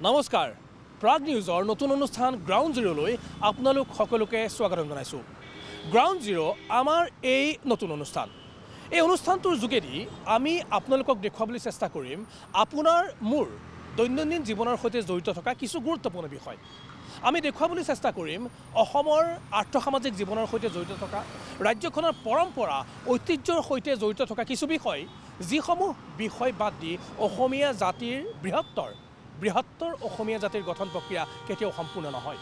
নমস্কাৰ প্ৰাগ নিউজৰ নতুন অনুষ্ঠান গ্ৰাউণ্ড জিৰ'লৈ আপোনালোক সকলোকে স্বাগতম জনাইছোঁ। গ্ৰাউণ্ড জিৰ' আমাৰ এই নতুন অনুষ্ঠান। এই অনুষ্ঠানটোৰ যোগেদি আমি আপোনালোকক দেখুৱাবলৈ চেষ্টা কৰিম আপোনাৰ মোৰ দৈনন্দিন জীৱনৰ সৈতে জড়িত থকা কিছু গুৰুত্বপূৰ্ণ বিষয়। আমি দেখুৱাবলৈ চেষ্টা কৰিম অসমৰ আৰ্থসামাজিক জীৱনৰ সৈতে জড়িত থকা ৰাজ্যখনৰ পৰম্পৰা ঐতিহ্যৰ সৈতে জড়িত থকা কিছু বিষয়, যিসমূহ বিষয় বাদ দি অসমীয়া জাতিৰ বৃহত্তৰ অসমীয়া জাতিৰ গঠন প্ৰক্ৰিয়া কেতিয়াও সম্পূৰ্ণ নহয়।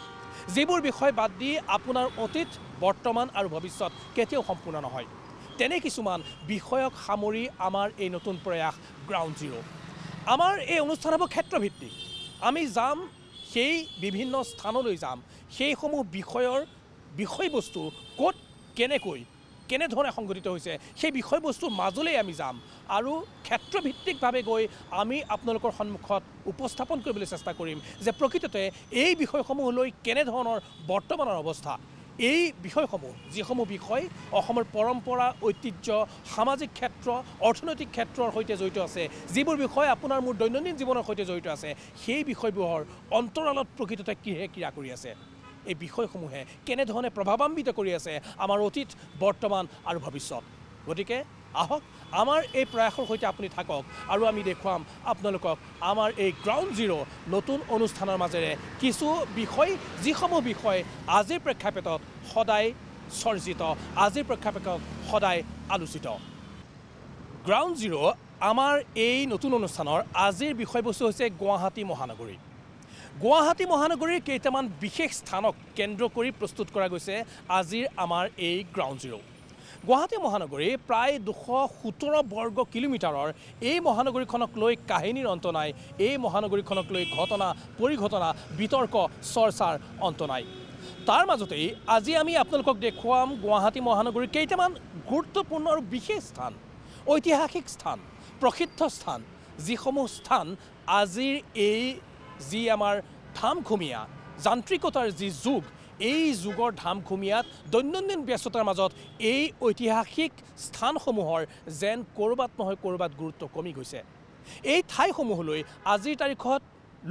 যিবোৰ বিষয় বাদ দি আপোনাৰ অতীত, বৰ্তমান আৰু ভৱিষ্যত কেতিয়াও সম্পূৰ্ণ নহয়। তেনে কিছুমান বিষয়ক সামৰি আমাৰ এই নতুন প্ৰয়াস গ্ৰাউণ্ড জিৰ'। আমাৰ এই অনুষ্ঠান হ'ব ক্ষেত্ৰভিত্তিক। আমি যাম সেই বিভিন্ন স্থানলৈ যাম, সেইসমূহ বিষয়ৰ বিষয়বস্তু ক'ত কেনেধৰণে সংঘটিত হৈছে সেই বিষয়বস্তুৰ মাজলৈ আমি যাম আৰু ক্ষেত্ৰভিত্তিকভাৱে গৈ আমি আপোনালোকৰ সন্মুখত উপস্থাপন কৰিবলৈ চেষ্টা কৰিম যে প্ৰকৃততে এই বিষয়সমূহলৈ কেনেধৰণৰ বৰ্তমানৰ অৱস্থা, এই বিষয়সমূহ যিসমূহ বিষয় অসমৰ পৰম্পৰা, ঐতিহ্য, সামাজিক ক্ষেত্ৰ, অৰ্থনৈতিক ক্ষেত্ৰৰ সৈতে জড়িত আছে, যিবোৰ বিষয় আপোনাৰ মোৰ দৈনন্দিন জীৱনৰ সৈতে জড়িত আছে, সেই বিষয়বোৰৰ অন্তৰালত প্ৰকৃততে কিহে ক্ৰিয়া কৰি আছে, এই বিষয়সমূহে কেনেধৰণে প্ৰভাৱান্বিত কৰি আছে আমাৰ অতীত, বৰ্তমান আৰু ভৱিষ্যত। গতিকে আহক আমাৰ এই প্ৰয়াসৰ সৈতে আপুনি থাকক আৰু আমি দেখুৱাম আপোনালোকক আমাৰ এই গ্ৰাউণ্ড জিৰ' নতুন অনুষ্ঠানৰ মাজেৰে কিছু বিষয়, যিসমূহ বিষয় আজিৰ প্ৰেক্ষাপটত সদায় চৰ্চিত, আজিৰ প্ৰেক্ষাপটত সদায় আলোচিত। গ্ৰাউণ্ড জিৰ' আমাৰ এই নতুন অনুষ্ঠানৰ আজিৰ বিষয়বস্তু হৈছে গুৱাহাটী মহানগৰী। গুৱাহাটী মহানগৰীৰ কেইটামান বিশেষ স্থানক কেন্দ্ৰ কৰি প্ৰস্তুত কৰা গৈছে আজিৰ আমাৰ এই গ্ৰাউণ্ড জিৰ'। গুৱাহাটী মহানগৰী প্ৰায় 217 বৰ্গ কিলোমিটাৰৰ এই মহানগৰীখনক লৈ কাহিনীৰ অন্ত নাই, এই মহানগৰীখনক লৈ ঘটনা, পৰিঘটনা, বিতৰ্ক, চৰ্চাৰ অন্ত নাই। তাৰ মাজতেই আজি আমি আপোনালোকক দেখুৱাম গুৱাহাটী মহানগৰীৰ কেইটামান গুৰুত্বপূৰ্ণ আৰু বিশেষ স্থান, ঐতিহাসিক স্থান, প্ৰসিদ্ধ স্থান, যিসমূহ স্থান আজিৰ এই যি আমাৰ ধামখুমীয়া যান্ত্ৰিকতাৰ যি যুগ, এই যুগৰ ধামখুমীয়াত দৈনন্দিন ব্যস্ততাৰ মাজত এই ঐতিহাসিক স্থানসমূহৰ যেন ক'ৰবাত নহয় ক'ৰবাত গুৰুত্ব কমি গৈছে। এই ঠাইসমূহলৈ আজিৰ তাৰিখত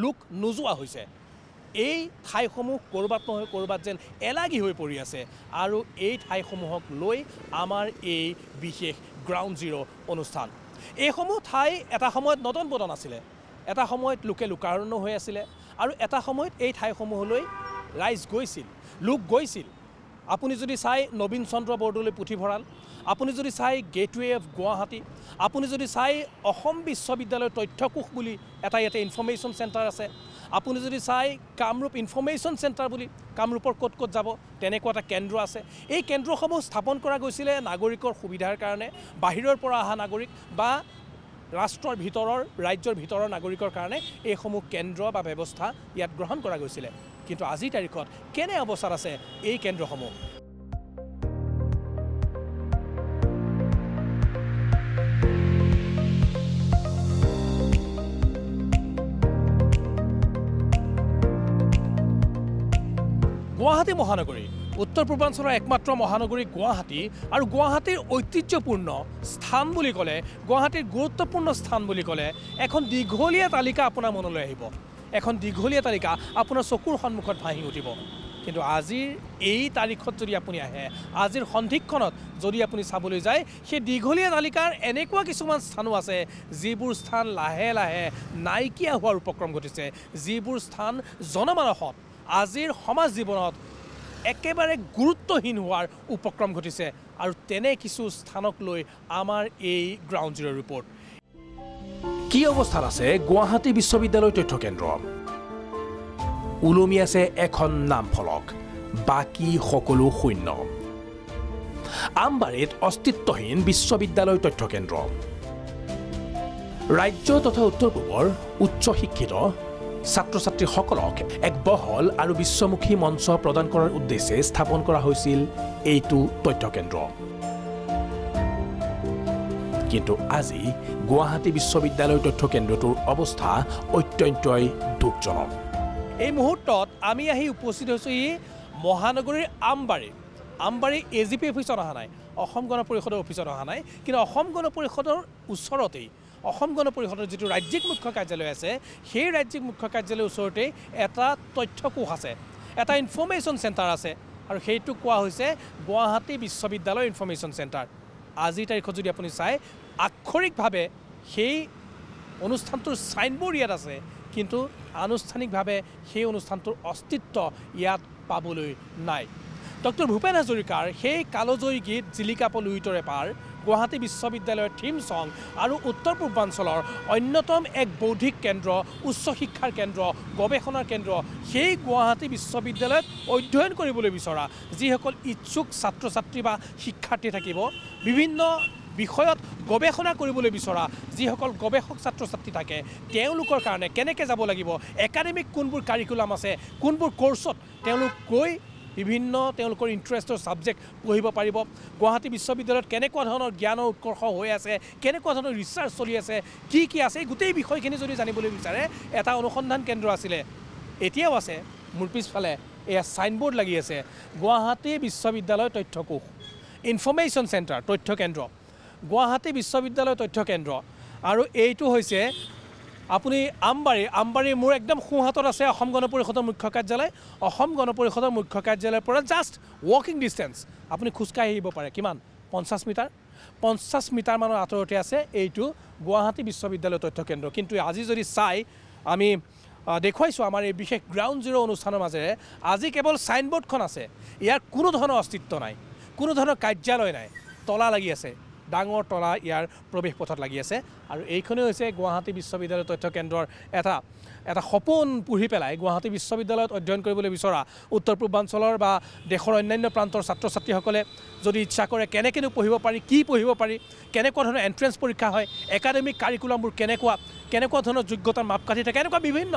লোক নোযোৱা হৈছে। এই ঠাইসমূহ ক'ৰবাত নহয় ক'ৰবাত যেন এলাগী হৈ পৰি আছে আৰু এই ঠাইসমূহক লৈ আমাৰ এই বিশেষ গ্ৰাউণ্ড জিৰ' অনুষ্ঠান। এইসমূহ ঠাই এটা সময়ত নদন বদন আছিলে, এটা সময়ত লোকে লোকাৰণ্য হৈ আছিলে আৰু এটা সময়ত এই ঠাইসমূহলৈ ৰাইজ গৈছিল, লোক গৈছিল। আপুনি যদি চাই নবীন চন্দ্ৰ বৰদলৈ পুথিভঁৰাল, আপুনি যদি চাই গেটৱে অফ গুৱাহাটী, আপুনি যদি চাই অসম বিশ্ববিদ্যালয়ৰ তথ্যকোষ বুলি এটা ইয়াতে ইনফৰ্মেশ্যন চেণ্টাৰ আছে, আপুনি যদি চাই কামৰূপ ইনফৰ্মেশ্যন চেণ্টাৰ বুলি, কামৰূপৰ ক'ত ক'ত যাব তেনেকুৱা এটা কেন্দ্ৰ আছে। এই কেন্দ্ৰসমূহ স্থাপন কৰা গৈছিলে নাগৰিকৰ সুবিধাৰ কাৰণে, বাহিৰৰ পৰা অহা নাগৰিক বা ৰাষ্ট্ৰৰ ভিতৰৰ, ৰাজ্যৰ ভিতৰৰ নাগৰিকৰ কাৰণে এইসমূহ কেন্দ্ৰ বা ব্যৱস্থা ইয়াত গ্ৰহণ কৰা গৈছিলে। কিন্তু আজিৰ তাৰিখত কেনে অৱস্থাত আছে এই কেন্দ্ৰসমূহ? গুৱাহাটী মহানগৰী উত্তৰ পূৰ্বাঞ্চলৰ একমাত্ৰ মহানগৰী গুৱাহাটী, আৰু গুৱাহাটীৰ ঐতিহ্যপূৰ্ণ স্থান বুলি ক'লে, গুৱাহাটীৰ গুৰুত্বপূৰ্ণ স্থান বুলি ক'লে এখন দীঘলীয়া তালিকা আপোনাৰ মনলৈ আহিব, এখন দীঘলীয়া তালিকা আপোনাৰ চকুৰ সন্মুখত ভাহি উঠিব। কিন্তু আজিৰ এই তাৰিখত যদি আপুনি আহে, আজিৰ সন্ধিক্ষণত যদি আপুনি চাবলৈ যায়, সেই দীঘলীয়া তালিকাৰ এনেকুৱা কিছুমান স্থানো আছে যিবোৰ স্থান লাহে লাহে নাইকিয়া হোৱাৰ উপক্ৰম ঘটিছে, যিবোৰ স্থান জনমানসত, আজিৰ সমাজ জীৱনত একেবাৰে গুৰুত্বহীন হোৱাৰ উপক্ৰম ঘটিছে। আৰু তেনে কিছু স্থানক লৈ আমাৰ এই গ্ৰাউণ্ড জিৰ' ৰিপৰ্ট। কি অৱস্থাত আছে গুৱাহাটী বিশ্ববিদ্যালয় তথ্য কেন্দ্ৰ? ওলমি আছে এখন নামফলক, বাকী সকলো শূন্য। আমবাৰীত অস্তিত্বহীন বিশ্ববিদ্যালয় তথ্য কেন্দ্ৰ। ৰাজ্য তথা উত্তৰ পূবৰ উচ্চ শিক্ষিত ছাত্ৰ ছাত্ৰীসকলক এক বহল আৰু বিশ্বমুখী মঞ্চ প্ৰদান কৰাৰ উদ্দেশ্যে স্থাপন কৰা হৈছিল এইটো তথ্য কেন্দ্ৰ। কিন্তু আজি গুৱাহাটী বিশ্ববিদ্যালয় তথ্য কেন্দ্ৰটোৰ অৱস্থা অত্যন্তই দুখজনক। এই মুহূৰ্তত আমি আহি উপস্থিত হৈছোঁ মহানগৰীৰ আমবাৰী, আমবাৰী AGP অফিচত অহা নাই, অসম গণ পৰিষদৰ অফিচত অহা নাই, কিন্তু অসম গণ পৰিষদৰ ওচৰতেই অসম গণ পৰিষদৰ যিটো ৰাজ্যিক মুখ্য কাৰ্যালয় আছে সেই ৰাজ্যিক মুখ্য কাৰ্যালয়ৰ ওচৰতেই এটা তথ্যকোষ আছে, এটা ইনফৰমেশ্যন চেণ্টাৰ আছে আৰু সেইটো কোৱা হৈছে গুৱাহাটী বিশ্ববিদ্যালয় ইনফৰমেশ্যন চেণ্টাৰ। আজিৰ তাৰিখত যদি আপুনি চাই আক্ষৰিকভাৱে সেই অনুষ্ঠানটোৰ ছাইনবোৰ্ড ইয়াত আছে, কিন্তু আনুষ্ঠানিকভাৱে সেই অনুষ্ঠানটোৰ অস্তিত্ব ইয়াত পাবলৈ নাই। ডক্টৰ ভূপেন হাজৰিকাৰ সেই কালজয়ী গীত জিলিকা পলুইতৰে পাৰ, গুৱাহাটী বিশ্ববিদ্যালয়ৰ থিম ছং আৰু উত্তৰ পূৰ্বাঞ্চলৰ অন্যতম এক বৌদ্ধিক কেন্দ্ৰ, উচ্চ শিক্ষাৰ কেন্দ্ৰ, গৱেষণাৰ কেন্দ্ৰ, সেই গুৱাহাটী বিশ্ববিদ্যালয়ত অধ্যয়ন কৰিবলৈ বিচৰা যিসকল ইচ্ছুক ছাত্ৰ ছাত্ৰী বা শিক্ষাৰ্থী থাকিব, বিভিন্ন বিষয়ত গৱেষণা কৰিবলৈ বিচৰা যিসকল গৱেষক ছাত্ৰ ছাত্ৰী থাকে, তেওঁলোকৰ কাৰণে কেনেকৈ যাব লাগিব, একাডেমিক কোনবোৰ কাৰিকুলাম আছে, কোনবোৰ কৰ্চত তেওঁলোক গৈ বিভিন্ন তেওঁলোকৰ ইণ্টাৰেষ্টৰ ছাবজেক্ট পঢ়িব পাৰিব, গুৱাহাটী বিশ্ববিদ্যালয়ত কেনেকুৱা ধৰণৰ জ্ঞানৰ উৎকৰ্ষ হৈ আছে, কেনেকুৱা ধৰণৰ ৰিচাৰ্চ চলি আছে, কি আছে, এই গোটেই বিষয়খিনি যদি জানিবলৈ বিচাৰে এটা অনুসন্ধান কেন্দ্ৰ আছিলে, এতিয়াও আছে। মোৰ পিছফালে এয়া ছাইনবোৰ্ড লাগি আছে, গুৱাহাটী বিশ্ববিদ্যালয় তথ্যকোষ, ইনফৰমেশ্যন চেণ্টাৰ, তথ্য কেন্দ্ৰ, গুৱাহাটী বিশ্ববিদ্যালয় তথ্য কেন্দ্ৰ। আৰু এইটো হৈছে আপুনি আমবাৰীৰ মোৰ একদম সোঁহাতত আছে অসম গণ পৰিষদৰ মুখ্য কাৰ্যালয়। অসম গণ পৰিষদৰ মুখ্য কাৰ্যালয়ৰ পৰা জাষ্ট ৱাকিং ডিষ্টেঞ্চ, আপুনি খোজকাঢ়ি আহিব পাৰে, কিমান 50 মিটাৰ, 50 মিটাৰমানৰ আঁতৰতে আছে এইটো গুৱাহাটী বিশ্ববিদ্যালয় তথ্য কেন্দ্ৰ। কিন্তু আজি যদি চাই আমি দেখুৱাইছোঁ আমাৰ এই বিশেষ গ্ৰাউণ্ড জিৰ' অনুষ্ঠানৰ মাজেৰে, আজি কেৱল ছাইনবোৰ্ডখন আছে, ইয়াৰ কোনো ধৰণৰ অস্তিত্ব নাই, কোনো ধৰণৰ কাৰ্যালয় নাই, তলা লাগি আছে, ডাঙৰ তলা ইয়াৰ প্ৰৱেশ পথত লাগি আছে। আৰু এইখনেই হৈছে গুৱাহাটী বিশ্ববিদ্যালয় তথ্য কেন্দ্ৰৰ এটা সপোন পুহি পেলাই গুৱাহাটী বিশ্ববিদ্যালয়ত অধ্যয়ন কৰিবলৈ বিচৰা উত্তৰ পূৰ্বাঞ্চলৰ বা দেশৰ অন্যান্য প্ৰান্তৰ ছাত্ৰ ছাত্ৰীসকলে যদি ইচ্ছা কৰে কেনেকৈনো পঢ়িব পাৰি, কি পঢ়িব পাৰি, কেনেকুৱা ধৰণৰ এণ্ট্ৰেঞ্চ পৰীক্ষা হয়, একাডেমিক কাৰিকুলামবোৰ কেনেকুৱা ধৰণৰ যোগ্যতাৰ মাপকাঠি থাকে, এনেকুৱা বিভিন্ন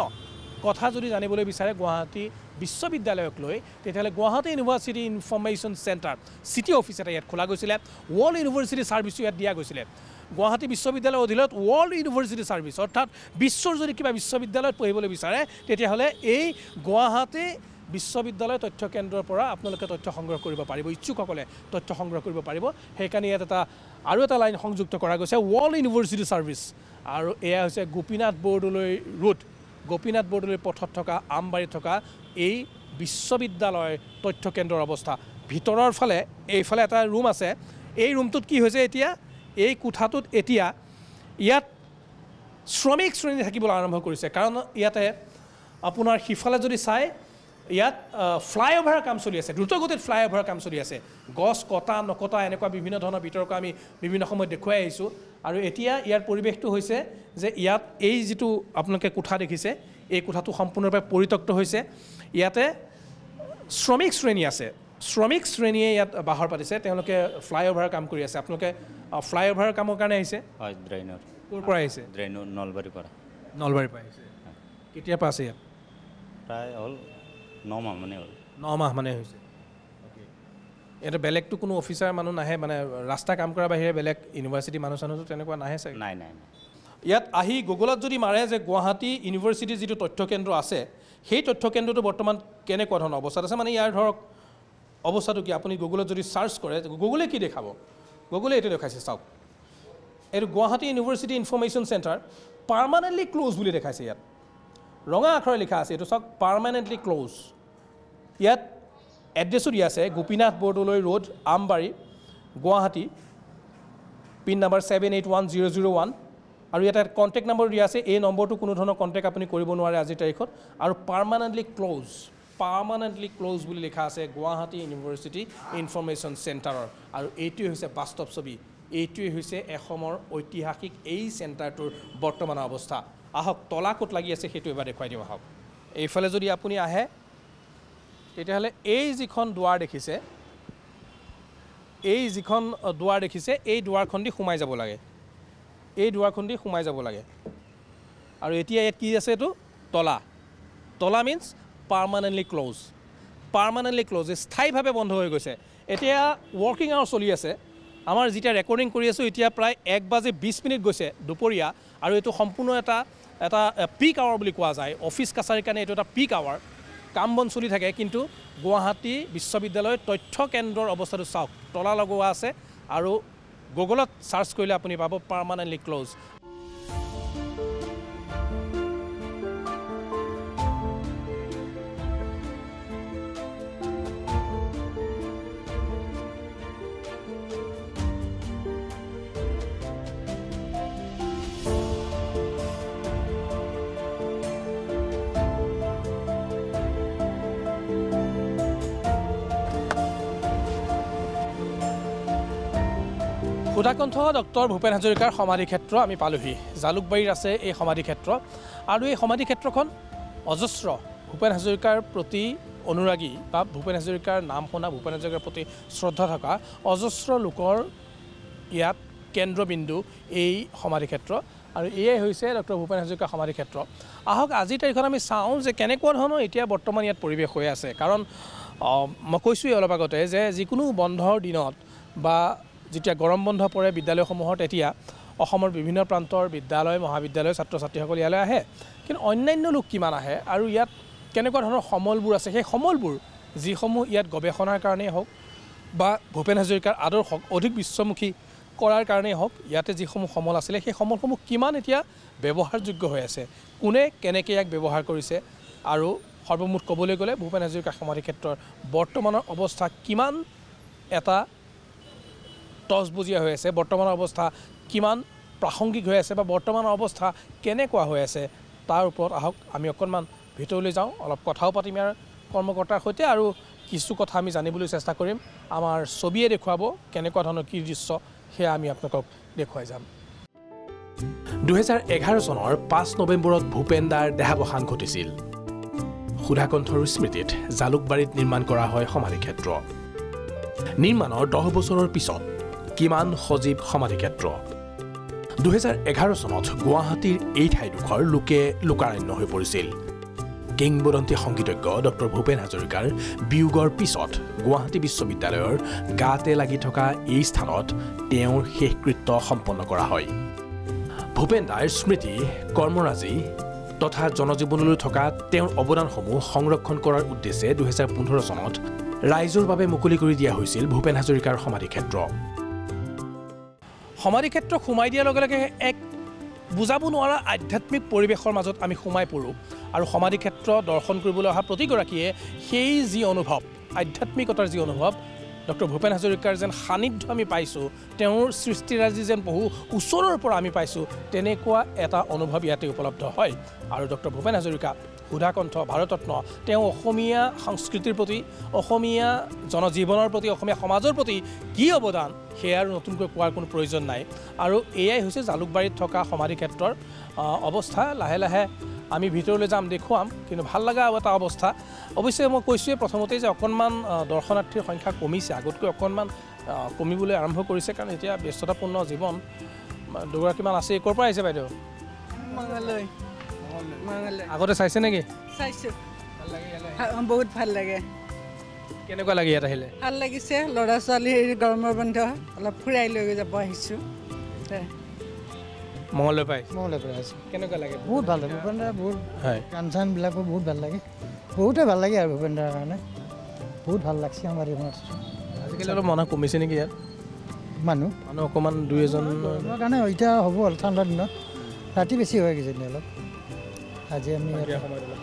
কথা যদি জানিবলৈ বিচাৰে গুৱাহাটী বিশ্ববিদ্যালয়ক লৈ, তেতিয়াহ'লে Guwahati university information centre city office এটা ইয়াত খোলা গৈছিলে, ৱৰ্ল্ড ইউনিভাৰ্চিটি ছাৰ্ভিচো ইয়াত দিয়া গৈছিলে। গুৱাহাটী বিশ্ববিদ্যালয়ৰ অধীনত ৱৰ্ল্ড ইউনিভাৰ্চিটি ছাৰ্ভিচ, অৰ্থাৎ বিশ্বৰ যদি কিবা বিশ্ববিদ্যালয়ত পঢ়িবলৈ বিচাৰে তেতিয়াহ'লে এই গুৱাহাটী বিশ্ববিদ্যালয় তথ্য কেন্দ্ৰৰ পৰা আপোনালোকে তথ্য সংগ্ৰহ কৰিব পাৰিব, ইচ্ছুকসকলে তথ্য সংগ্ৰহ কৰিব পাৰিব। সেইকাৰণে ইয়াত আৰু এটা লাইন সংযুক্ত কৰা গৈছে, ৱৰ্ল্ড ইউনিভাৰ্চিটি ছাৰ্ভিচ। আৰু এয়া হৈছে গোপীনাথ বৰদলৈ ৰোড, গোপীনাথ বৰদলৈ পথত থকা আমবাৰীত থকা এই বিশ্ববিদ্যালয় তথ্য কেন্দ্ৰৰ অৱস্থা। ভিতৰৰ ফালে এইফালে এটা ৰুম আছে, এই ৰুমটোত কি হৈছে এতিয়া, এই কোঠাটোত এতিয়া ইয়াত শ্ৰমিক শ্ৰেণী থাকিবলৈ আৰম্ভ কৰিছে। কাৰণ ইয়াতে আপোনাৰ সিফালে যদি চাই ইয়াত ফ্লাইঅভাৰৰ কাম চলি আছে, দ্ৰুতগতিত ফ্লাইঅভাৰৰ কাম চলি আছে, গছ কটা নকটা এনেকুৱা বিভিন্ন ধৰণৰ বিতৰ্ক আমি বিভিন্ন সময়ত দেখুৱাই আহিছোঁ। আৰু এতিয়া ইয়াৰ পৰিৱেশটো হৈছে যে ইয়াত এই যিটো আপোনালোকে কোঠা দেখিছে, এই কোঠাটো সম্পূৰ্ণৰূপে পৰিত্যক্ত হৈছে। ইয়াতে শ্ৰমিক শ্ৰেণী আছে, শ্ৰমিক শ্ৰেণীয়ে ইয়াত বাহৰ পাতিছে, তেওঁলোকে ফ্লাইঅভাৰৰ কাম কৰি আছে। আপোনালোকে ফ্লাইঅভাৰৰ কামৰ কাৰণে আহিছে? হয়, ড্ৰেইনৰ। ক'ৰ পৰা আহিছে? ড্ৰেইনৰ নলবাৰীৰ পৰা। নলবাৰীৰ পৰা আহিছে। কেতিয়াৰ পৰা আছে ইয়াত? প্ৰায় হ'ল 9 মাহ মানে হ'ল। 9 মাহ মানে হৈছে। ইয়াতে বেলেগতো কোনো অফিচাৰ মানুহ নাহে, মানে ৰাস্তা কাম কৰাৰ বাহিৰে বেলেগ ইউনিভাৰ্চিটি মানুহ চানুহতো তেনেকুৱা নাহে চাগে? নাই। ইয়াত আহি গুগলত যদি মাৰে যে গুৱাহাটী ইউনিভাৰ্চিটিৰ যিটো তথ্য কেন্দ্ৰ আছে, সেই তথ্য কেন্দ্ৰটো বৰ্তমান কেনেকুৱা ধৰণৰ অৱস্থাত আছে, মানে ইয়াৰ ধৰক অৱস্থাটো কি, আপুনি গুগলত যদি চাৰ্চ কৰে, গুগলে কি দেখাব? গুগলে এইটো দেখাইছে, চাওক, এইটো Guwahati university information centre permanently close বুলি দেখাইছে। ইয়াত ৰঙা আখৰে লিখা আছে, এইটো চাওক, পাৰ্মানেণ্টলি ক্ল'জ। ইয়াত এড্ৰেছো দিয়া আছে, Gopinath Bordoloi road, Ambari, Guwahati, pin number 781001। আৰু ইয়াত কণ্টেক্ট নম্বৰ দিয়া আছে, এই নম্বৰটো কোনো ধৰণৰ কণ্টেক্ট আপুনি কৰিব নোৱাৰে আজিৰ তাৰিখত। আৰু পাৰ্মানেণ্টলি ক্ল'জ বুলি লিখা আছে গুৱাহাটী ইউনিভাৰ্চিটি ইনফৰমেশ্যন চেণ্টাৰৰ। আৰু এইটোৱে হৈছে বাস্তৱ ছবি, এইটোৱে হৈছে অসমৰ ঐতিহাসিক এই চেণ্টাৰটোৰ বৰ্তমানৰ অৱস্থা। আহক তলা ক'ত লাগি আছে সেইটো এবাৰ দেখুৱাই দিওঁ আহক। এইফালে যদি আপুনি আহে তেতিয়াহ'লে এই যিখন দুৱাৰ দেখিছে, এই দুৱাৰখন দি সোমাই যাব লাগে, আৰু এতিয়া ইয়াত কি আছে, এইটো তলা মিনছ পাৰ্মানেণ্টলি ক্ল'জ, স্থায়ীভাৱে বন্ধ হৈ গৈছে। এতিয়া ৱৰ্কিং আৱাৰ চলি আছে। আমাৰ যেতিয়া ৰেকৰ্ডিং কৰি আছোঁ এতিয়া প্ৰায় 1:20 গৈছে দুপৰীয়া, আৰু এইটো সম্পূৰ্ণ এটা পিক আৱাৰ বুলি কোৱা যায়। অফিচ কাছাৰীৰ কাৰণে এইটো এটা পিক আৱাৰ, কাম বন চলি থাকে। কিন্তু গুৱাহাটী বিশ্ববিদ্যালয় তথ্য কেন্দ্ৰৰ অৱস্থাটো চাওক তলা লগোৱা আছে আৰু গুগলত সাৰ্চ কৰিলে আপুনি পাব permanently close Sudhakantha doctor Bhupen হাজৰিকাৰ সমাধি ক্ষেত্ৰ আমি পালোহি জালুকবাৰীৰ আছে এই সমাধি ক্ষেত্ৰ আৰু এই সমাধি ক্ষেত্ৰখন অজস্ৰ ভূপেন হাজৰিকাৰ প্ৰতি অনুৰাগী বা ভূপেন হাজৰিকাৰ নাম শুনা ভূপেন হাজৰিকাৰ প্ৰতি শ্ৰদ্ধা থকা অজস্ৰ লোকৰ ইয়াত কেন্দ্ৰবিন্দু এই সমাধি ক্ষেত্ৰ আৰু এয়াই হৈছে ডক্টৰ ভূপেন হাজৰিকাৰ সমাধি ক্ষেত্ৰ আহক আজিৰ তাৰিখত আমি চাওঁ যে কেনেকুৱা ধৰণৰ এতিয়া বৰ্তমান ইয়াত পৰিৱেশ হৈ আছে কাৰণ মই কৈছোঁই অলপ আগতে যে যিকোনো বন্ধৰ দিনত বা যেতিয়া গৰম বন্ধ পৰে বিদ্যালয়সমূহত এতিয়া অসমৰ বিভিন্ন প্ৰান্তৰ বিদ্যালয় মহাবিদ্যালয় ছাত্ৰ ছাত্ৰীসকল ইয়ালৈ আহে কিন্তু অন্যান্য লোক কিমান আহে আৰু ইয়াত কেনেকুৱা ধৰণৰ সমলবোৰ আছে সেই সমলবোৰ যিসমূহ ইয়াত গৱেষণাৰ কাৰণেই হওক বা ভূপেন হাজৰিকাৰ আদৰ্শক অধিক বিশ্বমুখী কৰাৰ কাৰণেই হওক ইয়াতে যিসমূহ সমল আছিলে সেই সমলসমূহ কিমান এতিয়া ব্যৱহাৰযোগ্য হৈ আছে কোনে কেনেকৈ ইয়াক ব্যৱহাৰ কৰিছে আৰু সৰ্বমুঠ ক'বলৈ গ'লে ভূপেন হাজৰিকা সমাধি ক্ষেত্ৰৰ বৰ্তমানৰ অৱস্থা কিমান এটা টছবুজীয়া হৈ আছে বৰ্তমানৰ অৱস্থা কিমান প্ৰাসংগিক হৈ আছে বা বৰ্তমানৰ অৱস্থা কেনেকুৱা হৈ আছে তাৰ ওপৰত আহক আমি অকণমান ভিতৰলৈ যাওঁ অলপ কথাও পাতিম ইয়াৰ কৰ্মকৰ্তাৰ সৈতে আৰু কিছু কথা আমি জানিবলৈ চেষ্টা কৰিম আমাৰ ছবিয়ে দেখুৱাব কেনেকুৱা ধৰণৰ কি দৃশ্য সেয়া আমি আপোনালোকক দেখুৱাই যাম 2011 চনৰ 5 নৱেম্বৰত ভূপেন দাৰ দেহাৱসান ঘটিছিল সুধাকণ্ঠৰ স্মৃতিত জালুকবাৰীত নিৰ্মাণ কৰা হয় সমাধি ক্ষেত্ৰ নিৰ্মাণৰ 10 বছৰৰ পিছত কিমান সজীৱ সমাধি ক্ষেত্ৰ 2011 চনত গুৱাহাটীৰ এই ঠাইডোখৰ লোকাৰণ্য হৈ পৰিছিল কিংবদন্তি সংগীতজ্ঞ ডক্টৰ ভূপেন হাজৰিকাৰ বিয়োগৰ পিছত গুৱাহাটী বিশ্ববিদ্যালয়ৰ গাতে লাগি থকা এই স্থানত তেওঁৰ শেষকৃত্য সম্পন্ন কৰা হয় ভূপেন দাৰ স্মৃতি কৰ্মৰাজি তথা জনজীৱনলৈ থকা তেওঁৰ অৱদানসমূহ সংৰক্ষণ কৰাৰ উদ্দেশ্যে 2015 চনত ৰাইজৰ বাবে মুকলি কৰি দিয়া হৈছিল ভূপেন হাজৰিকাৰ সমাধি ক্ষেত্ৰ সমাধি ক্ষেত্ৰ সোমাই দিয়াৰ লগে লগে এক বুজাব নোৱাৰা আধ্যাত্মিক পৰিৱেশৰ মাজত আমি সোমাই পৰোঁ আৰু সমাধি ক্ষেত্ৰ দৰ্শন কৰিবলৈ অহা প্ৰতিগৰাকীয়ে সেই যি অনুভৱ আধ্যাত্মিকতাৰ যি অনুভৱ ডক্টৰ ভূপেন হাজৰিকাৰ যেন সান্নিধ্য আমি পাইছোঁ তেওঁৰ সৃষ্টিৰাজি যেন বহু ওচৰৰ পৰা আমি পাইছোঁ তেনেকুৱা এটা অনুভৱ ইয়াতে উপলব্ধ হয় আৰু ডক্টৰ ভূপেন হাজৰিকা সুধাকণ্ঠ ভাৰতৰত্ন তেওঁ অসমীয়া সংস্কৃতিৰ প্ৰতি অসমীয়া জনজীৱনৰ প্ৰতি অসমীয়া সমাজৰ প্ৰতি কি অৱদান সেয়া আৰু নতুনকৈ কোৱাৰ কোনো প্ৰয়োজন নাই আৰু এয়াই হৈছে জালুকবাৰীত থকা সমাধি ক্ষেত্ৰৰ অৱস্থা লাহে লাহে আমি ভিতৰলৈ যাম দেখুৱাম কিন্তু ভাল লগা এটা অৱস্থা অৱশ্যে মই কৈছোঁৱে প্ৰথমতেই যে অকণমান দৰ্শনাৰ্থীৰ সংখ্যা কমিছে আগতকৈ অকণমান কমিবলৈ আৰম্ভ কৰিছে কাৰণ এতিয়া ব্যস্ততাপূৰ্ণ জীৱন দুগৰাকীমান আছে ক'ৰ পৰা আহিছে বাইদেউ আগতে চাইছে নেকি চাইছোঁ বহুত ভাল লাগে কেনেকুৱা লাগে ইয়াত আহিলে ভাল লাগিছে ল'ৰা ছোৱালীৰ গৰমৰ বন্ধ অলপ ফুৰাই লৈ যাব আহিছোঁ মঙলদৈ পাই মঙলদৈ আছে কেনেকুৱা লাগে বহুত ভাল লাগে ভূপেন দাৰ বহুত হয় গান চানবিলাকো বহুত ভাল লাগে বহুতে ভাল লাগে আৰু ভূপেন দাৰ কাৰণে বহুত ভাল লাগছে আমাৰ এইখনত আজিকালি অলপ মানুহ কমিছে নেকি ইয়াত মানুহ অকণমান দুই এজন কাৰণে এতিয়া হ'ব ঠাণ্ডা দিনত ৰাতি বেছি হয় কিজানি অলপ আজি আমি